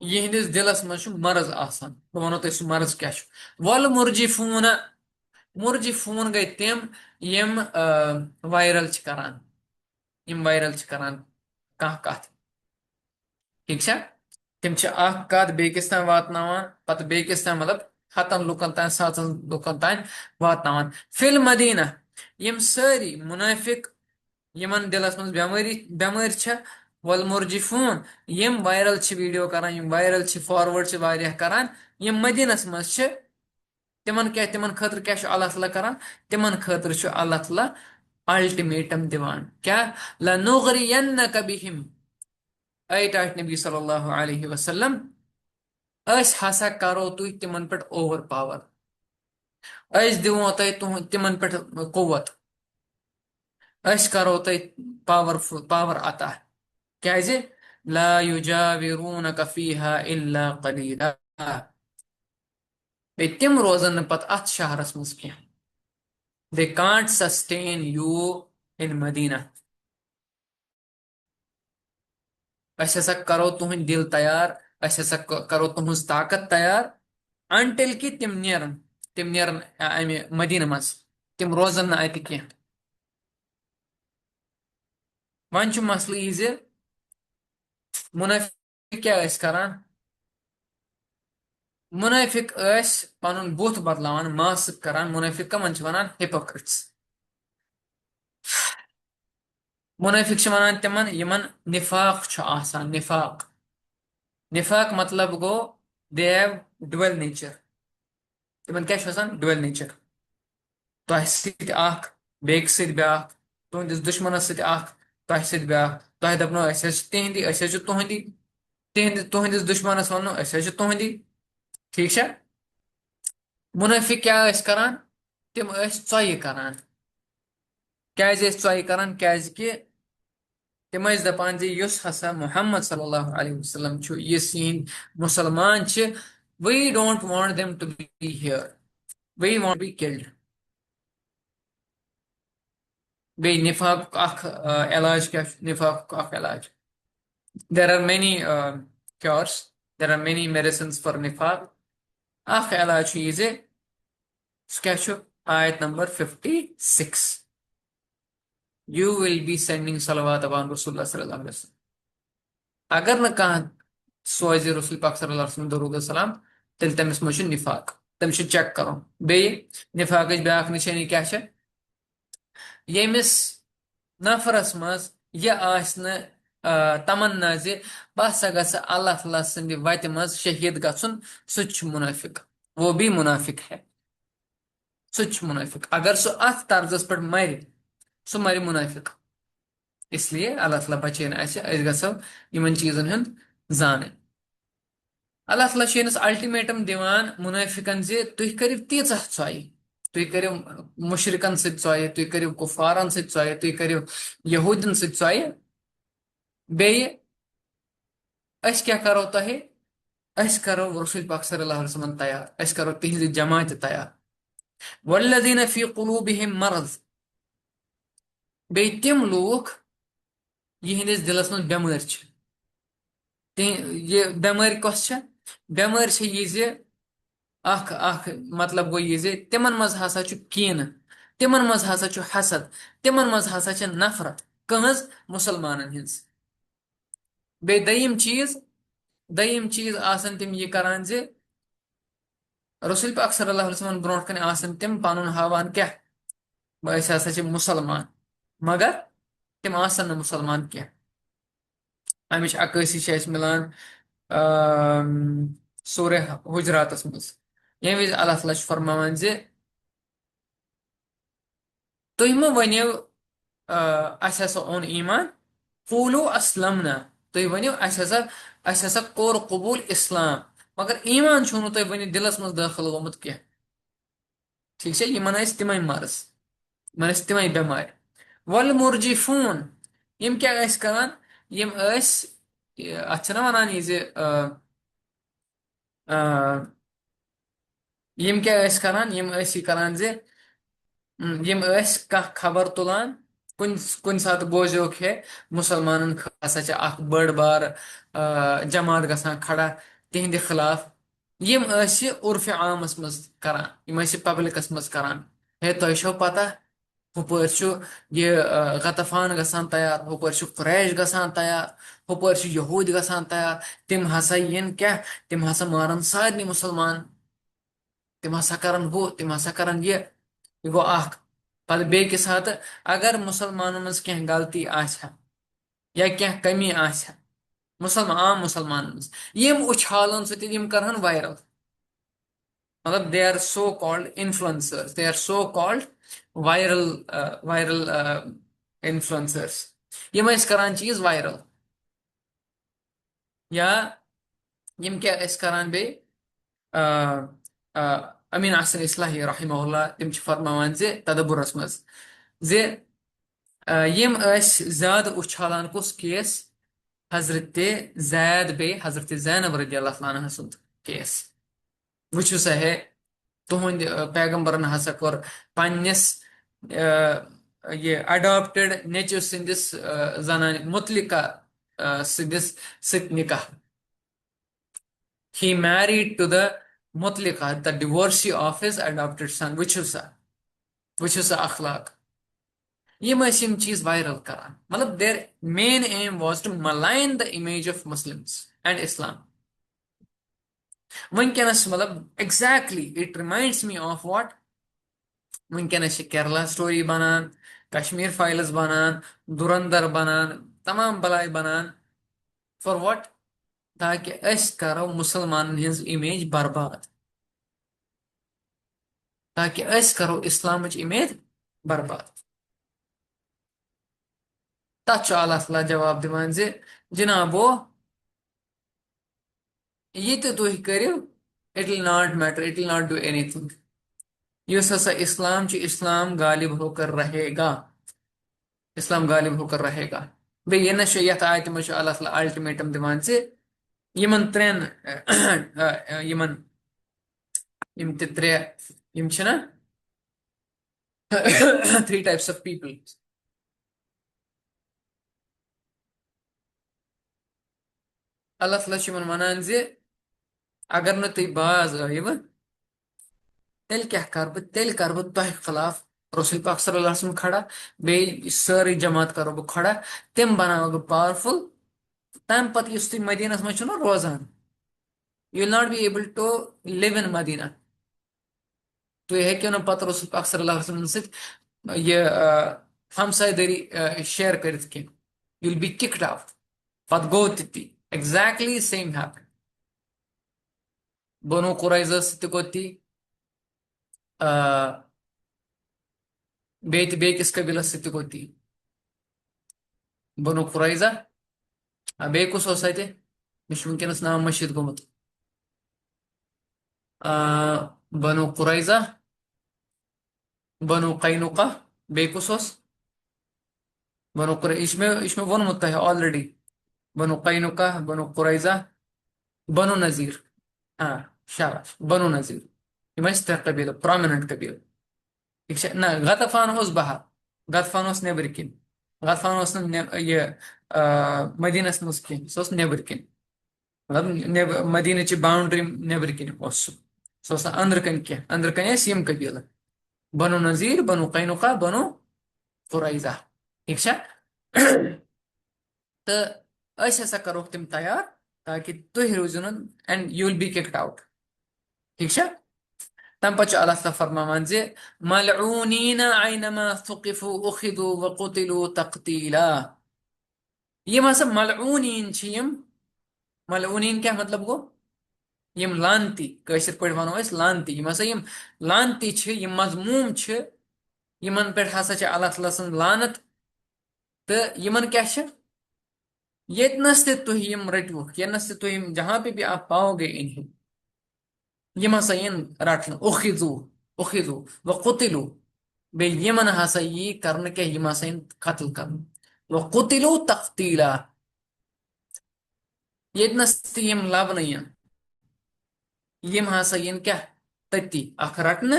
A: यहंदिस दिलस मज मर्ज आसान बह वनो तुम सह मर्ज क्या वल मुर्जी फोन गई तम यम वायरल करान यम वायरल करान कह कत ठीक है तम कत बेकिस तान वातनावान पत बेकिस तान मतलब हतन लुकन तान सातन लुकन तान वातनावान फिल मदीना यम सारी मुनाफिक यमन दिलस मज बेमारी वल मुर्जिफून यम वायरल वीडियो करान यम वायरल फॉरवर्ड वारिया करान यम मदीनस मज तिमन क्या तिमन खतर क्या अल्लाह ताला करान तिमन खतर अल्लाह ताला अल्टीमेटम दिवान क्या लनुगरियन्नक बिहिम आयत नबी सल्लल्लाहु अलैहि वसल्लम अस हसा करो तुह तिमन पे ओवर पावर अस दिवो तुह तिमन पे कुवत अस करो तुह पावरफुल पावर अता क्या ला युजाविरूनक फीहा इल्ला कलीला बे तिम रोजन पत अत शहरस मज क्या they can't sustain you in Medina अस हसा करो तुहंद दिल तैयार अस हसा करो तुहज ताकत तैयार अनटिल कि तिम नेरन अमि मदीन मज तिम रोजन न अत कह वन मसल यह मुनाफिक क्या करान मुनाफिक पन बुत बदलावान मास्क करान मुनाफिक कमन वनान हिपोक्रिट्स मुनाफिक वनान तिमन यमन निफाक आसान निफाक निफाक मतलब गो दे हैव डुअल नेचर तिमन क्या डुअल नेचर तह बेक ब्याख तुहंदिस दुश्मनस ब्याख तह दपनो तिहंदी तुहंदी तुहंदिस दुश्मनस वनो तुहंदी ठीक है मुनाफिक क्या करान तिम चॉय करान क्या चॉय करान क्या कि तिम दपान युस हसा मोहम्मद सल्लल्लाहु अलैहि वसल्लम ये सीन मुसलमान we don't want them to be here we want be killed बे निफाक इलाज क्या निफाक इलाज there are many cures there are many medicine for निफाक इलाज ये क्या आयत number 56 you will be sending सलवात अबान रसूलुल्लाह सल्लल्लाहु अलैहि वसल्लम अगर न कह सोज रसूल पाक सल्लल्लाहु अलैहि वसल्लम दरूद सलाम तेल तमिस मज निफाक तम चेक करो बे निफाक ब्याक निशानी क्या यमिस नफरस मज यह तमन्ना बह सा ग अल्लाह ताला सद वत मज शहीद गन सह मुनाफिक वो भी मुनाफिक है सह मुनाफिक अगर सह अत तर्जस पे मर सह मर मुनाफिक इसलिए अल्लाह ताला बचन गो इन चीजन हूं जान अल्लाह ताला अल्टीमेटम दिवान मुनाफिकन तुह करो तीच चॉय तुह करो मुशरिकन सॉय तुह करो कुफारन सॉय तुह करो यहूदन सॉय बे क्या करो तह करो रसूल पाक सल्लल्लाहु अलैहि वसल्लम तैयार करो तिहिंज जमात तैयार वल्लज़ीन फी कुलूबिहिम मरज़ बे तिम लूख यहंदिस दिलस मज बेमार ये बेमारी कस बेमारी ये मतलब गो ये तिमन मज हसा कीन तिमन मज हसा हसद तिमन मज हसा नफरत कहज मुसलमान हज बे दयिम चीज आसन तिम ये करान रसूल पाक सल्लल्लाहु अलैहि वसल्लम ब्रोट कन आसन तिम पनुन हावान क्या अस हसा मुसलमान मगर तिम आसन न मुसलमान क्या अमिच अक्सी मिलान सूर्य हुजरातस मज ये विज अल्लाह ताला फरमान तुम मो वनो अस हसा ओन ईमान कूलू असलमना तुम वनो अस हसा कोर कबूल इस्लाम मगर ईमान छो तुम वन दिलस मज दाखिल गोमुत क्या ठीक है यमन तिम मर्ज यमन तिम बेमार वल मुर्जिफून यम क्या करान यम अत वनान यम क्या ٲسۍ करان यम ٲسۍ यह करان जे यम ٲسۍ कانٛہہ खबर तुलान कुन कुन सात बोजोक है मुसलमानन हसा छ अख बड़ बार जमात गसान खड़ा तिहंदि खिलाफ यम ٲसۍ यह उर्फ आमस मज करान यम ٲसۍ यह पब्लिकस मज करान है तो छो पता हुपर यह गतफान गसान तैयार हुपर कुरैश गसान तैयार हुपर यहूद गसान तैयार तिम हसा यन क्या तिम हसा मारन सारे मुसलमान तिम हसा करन वो तिम हसा करन ये गो अख पत बेकि सात अगर मुसलमानों मज कह गलती आछा या कह कमी आछा मुसलमान आम मुसलमान मज यम उछालन सत यम करहन वायरल मतलब they are so called influencers they are so called viral influencers यम करान चीज वायरल या यम क्या करान बे अमीन हसन इस्लाही रहमहुल्लाह तिम फरमावान जे तदब्बुरस मज जे यम ज्यादा उछालान कुस केस हजरत जैद बे हजरत जैनब रदियल्लाहु अन्हा सुंद केस वुचु सा है तुहंद पैगंबरन हसा कोर पन्निस ये अडॉप्टेड नेचु सिंदिस जनान मुतलिका सिंदिस सित निकाह he married to the mutlika the divorcee of his adopted son वुचु सा अखलाक यम यम चीज वायरल करान मतलब their main aim was to malign the image of Muslims and Islam वनकस मतलब exactly it reminds me of what वनकस केरला स्टोरी बनान कश्मीर फाइल्स बनान दुरंदर बनान तमाम बलाय बनान फॉर व्हाट ताकि अस करो मुसलमान हिंस इमेज बर्बाद ताकि अस करो इस्लाम इमेज बर्बाद तथ अल्लाह ताला जवाब दिवान जे जनाबो ये तो तुह करियो it will not matter it will not do anything use हसा इस्लाम इस्लाम गालिब होकर रहेगा इस्लाम गालिब होकर रहेगा बे ये न यथ आयत में अल्लाह ताला अल्टीमेटम दिवान से यमन त्रेन यमन यम ते त्रे यम छना थ्री टाइप्स ऑफ पीपल अल्लाह ताला यमन वनान जे अगर न तुम बाज आयव तेल कर बह तह खिलाफ रसूल पाक सल्लल्लाहु अलैहि वसल्लम खड़ा बे सारी जमात करो बह खड़ा तम बनाव बह पावरफुल तम पत तुम मदीनस मज रोजान you will not be able to live in Madina तुम हेक्यो न पत रसूल पाक सल्लल्लाहु अलैहि वसल्लम सत हमसायदारी शेयर कर you will B kicked out पत गो ती एग्जैक्टली सेम हैपन बनो कुरैजा सत गो ती बेकिस कबीलस सत गो ती बनो कुरैजा बे कुस वनकस नाम मशीद गोमुत बनो कुरैजा बनो कैनुका बे कुस बनो कुरै यह वोनमुत ऑलरेडी बनो कैनुका बनो कुरैजा बनो नजीर हाँ शाबाश बनो नजीर यम त्रे कबील प्रोमिनेंट कबील ना गतफान बहार गतफान नबर किन गतफान मदीनस मज कह सह नबर किन मतलब मदीन बाउंड्री नबर किन सह अंदर कन कह अंदर कन यम कबील बनो नजीर बनो कैनुका बनो कुरैजा ठीक तो हसा करो तम तैयार ताकि तुह रोजो and you will B kicked out ठीक तम पे अल्लाह ताला फरमान जे मलऊनीन ऐनमा थुकिफू उखिदू व कुतिलू तकतीला यम हसा मलऊनीन मलऊनीन क्या मतलब गो यम लानती कशर पे वनो लानती यम हसा यम लानती यम मजमूम यमन पे हसा अल्लाह ताला सन लानत तो यमन क्या येतनस ते तुह यम रटवुक येनस ते तुह जहां पे भी आप पाओगे इन्हें यम हसा इन रटन उखिजू उखिजू व कुतिलू बे यमन हसा ये करन के यम हसा इन कत्ल कर व कुतिलू तख्तीला येतनस ते यम लबन यम हसा इन क्या तत्ती अख रटन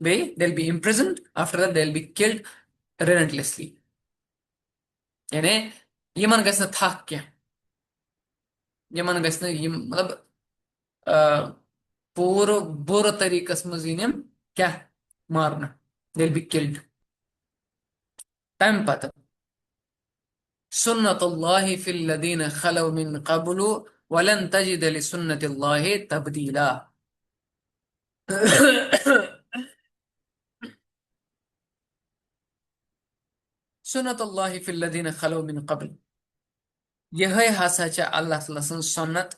A: बे they'll be imprisoned after that they'll be killed relentlessly यानी यमन गस थक क्या यमन गस मतलब पूर बुर तरीकस मज इन क्या मारना they'll be killed तम पत सुन्नतुल्लाहि फिल लदीन खलौ मिन क़ब्लु वलन तजिद लिसुन्नतिल्लाहि तब्दीला सुन्नतुल्लाहि फिल लदीन खलौ मिन क़ब्ल यह हसा छ अल्लाह ताला सं सुन्नत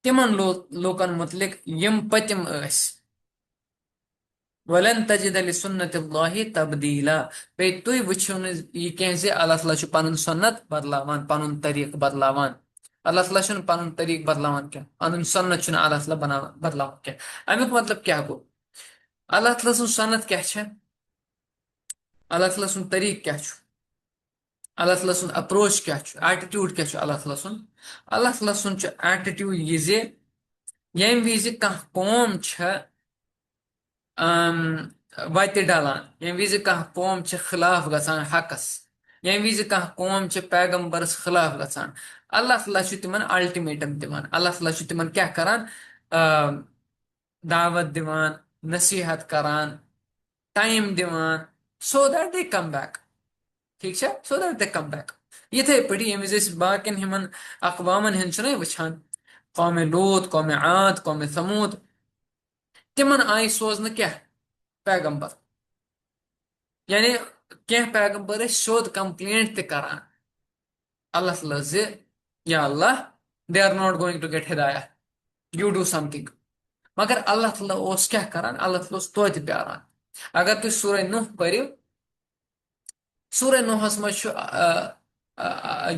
A: तिमन लोकन मुतलिक यम पतिम अस वलन तजिद लिसुन्नतिल्लाहि तब्दीला पे तुई वुछो न ये कैसे अल्लाह ताला छु पनुन सुन्नत बदलावान पनुन तरीक बदलावान अल्लाह ताला छु पनुन तरीक बदलावान क्या पनुन सुन्नत छु अल्लाह ताला बना बदलावान क्या अमुक मतलब क्या गो अल्लाह ताला सुन सुन्नत क्या छ अल्लाह ताला सुन तरीक क्या छु अल्लाह ताला सुन अप्रोच क्या छु एटीट्यूड क्या छु अल्लाह ताला सुन छु एटीट्यूड ये जे यम विज कह कौम छ वत डलान यम विज कह कौम छ खिलाफ गसान हकस यम विज कह कौम छ पैगंबरस खिलाफ गसान अल्लाह ताला छु तिमन अल्टीमेटम दिवान अल्लाह ताला छु तिमन क्या करान दावत दिवान नसीहत करान टाइम दिवान so that they come back ठीक है सो दैट दे कम बैक इथे पढ़ी यम विज बाकिन हिमन अकवामन हिन छुने वछान कौम लूत कौम आद कौम समूद तिमन आय सोजन क्या पैगंबर यानी क्या पैगंबर शोध कंप्लेंट ते करान अल्लाह ताला से या Allah they are not going to get हिदायत यू डू समथिंग मगर अल्लाह ताला ओस क्या करान अल्लाह ताला ओस तोत प्यारान अगर तुम सूरह नूह पढ़ो सूरह नूहस मज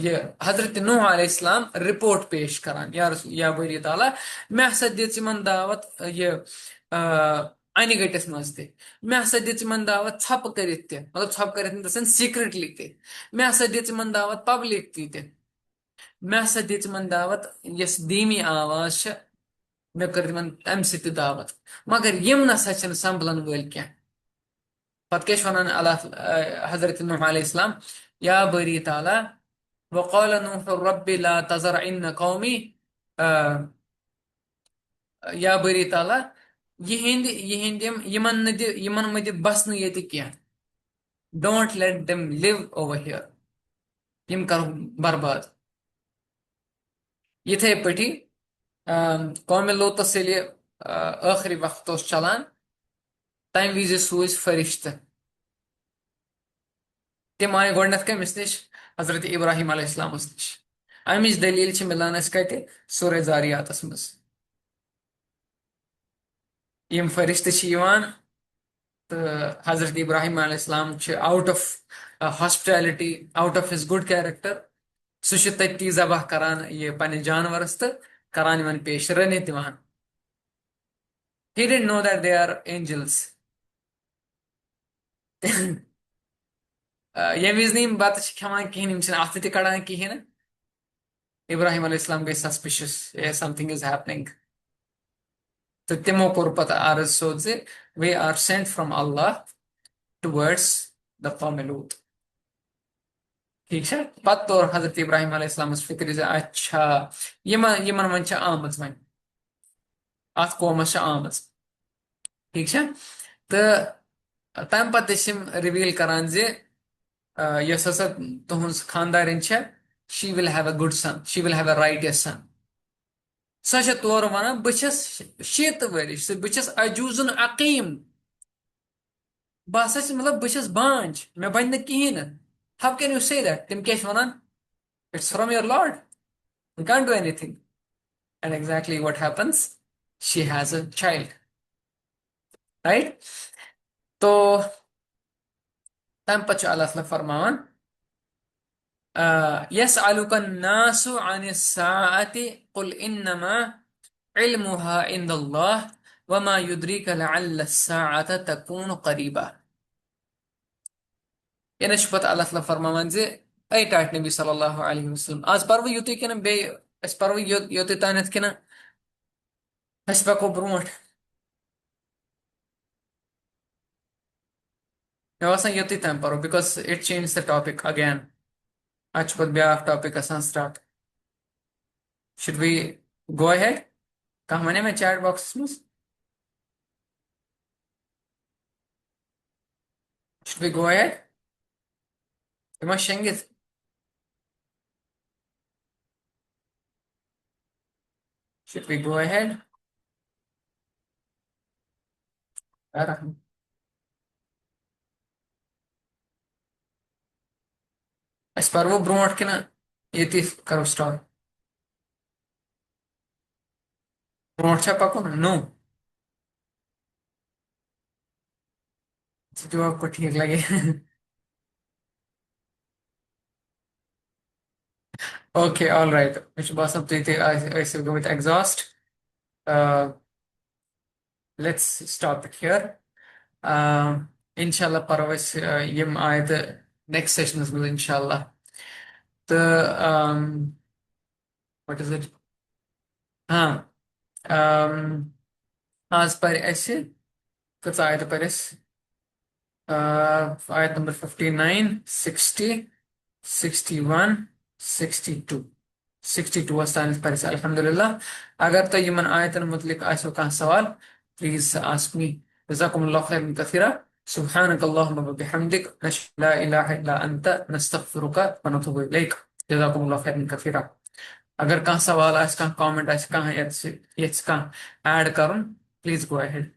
A: ये हजरत नूह अलैहिस्सलाम रिपोर्ट पेश करान या बरी ताला मे हसा दिमन दावत ये अन गटिस मज मे हसा दिमन दावत छप कर मतलब छप कर सीक्रेटली मे हसा दिमन दावत पब्लिक मे हसा दिमन दावत यस धीमी आवाज मे कर तम सह दावत मगर यम नसा संभलन वल क्या पत क्या वन हजरत नूह अलैहिस्सलाम या बरी ताला वक़ाल नूह रब्बि ला तज़र इन कौमी या बरी ताला यिहिंद यमन मद बसन ये don't let them live over here यम कर बर्बाद इथे पटी कौम लोतस आखिरी वक्त चलान तम विज सूज फरिश्त तम आय गोडनथ कमिस निश हजरत इब्राहिम अलैहिस्सलामस निश अमिच दलील मिलान कत सूरह जारियातस मज यम फरिश्त तो हजरत इब्राहिम अलैहिस्सलाम out of hospitality out of his good character सह तत्ती जबह करान ये पन्ने जानवरस तो करान इन पेश रनित दिवान he didn't know that they are angels ये विज नहीं बात खेवान कहें अथ कड़ान कहें इब्राहिम अलैहिस्सलाम गई सस्पिशियस समथिंग इज हैपनिंग तो तिमो कोर पत अर्ज सोद जे we are sent from Allah towards the कौम लूत ठीक है पत तौर हजरत इब्राहिम अलैहिस्सलाम फिक्र जे अच्छा यमन वन आमज वन अत कौमस आमज ठीक है तो तम पत रिवील करान जे यस हसा तुहस खानदारिन she will have a good son she will have a righteous son सह तौर वन बस शीत वरिश बस अजूजुन अकीम बस मतलब बस बांझ मे बन कहें how can you say that तम क्या one it's from your Lord you can do anything and exactly what happens she has a child right तो तम पच अल्लाह ताला फरमान यसअलुका अन्नासु अनिस साअति कुल इन्नमा इल्मुहा इंदल्लाह वमा युद्रिका लअल्ल अस्साअत तकूनु करीबा इन पत अल्लाह ताला फरमान जे ऐ टाट नबी सल्लल्लाहु अलैहि वसल्लम आज पर्व युत किन बे अस पर्व युत तानत किन أسۍ پکو برونٛٹھ مےٚ باسان یوٚتُے تام پرو because it changed the topic again اَتہِ چھُ پتہٕ بیٛاکھ topic گژھان start should we go ahead کانٛہہ وَنیٛا مےٚ chat boxَس منٛز should we go ahead یہِ ما شیٚنگِتھ should we go ahead رحم أسۍ پرو برونٛٹھ کِنہٕ ییٚتی کرو stop برونٛٹھ چھا پکُن نوٚو ژٕ جو आपको ठीक लगे okay all right مےٚ چھُ باسان تُہۍ تہِ ٲسِو گٔمٕتۍ exhaust let's stop it here اِنشاءاللہ پرو أسۍ یِم آیتہٕ next sessionَس منٛز اِنشاءاللہ تہٕ what is it آز پرِ اَسہِ کۭژاہ آیتہٕ پرِ اَسہِ آیت نمبر 59 60 61 62 62 تانۍ پرِ اَسہِ الحمدللہ اگر تۄہہِ یِمن آیتن متعلق آسیو کانٛہہ سوال پلیٖز آسک می جزاكم الله خيرا كثيرا سبحانك اللهم وبحمدك نشهد لا اله الا انت نستغفرك ونتوب اليك جزاكم الله خيرا كثيرا اگر کانٛہہ سوال آسہِ کانٛہہ کامنٹ آسہِ کانٛہہ یژھِ کانٛہہ ایڈ کرُن پلیٖز گو اہیڈ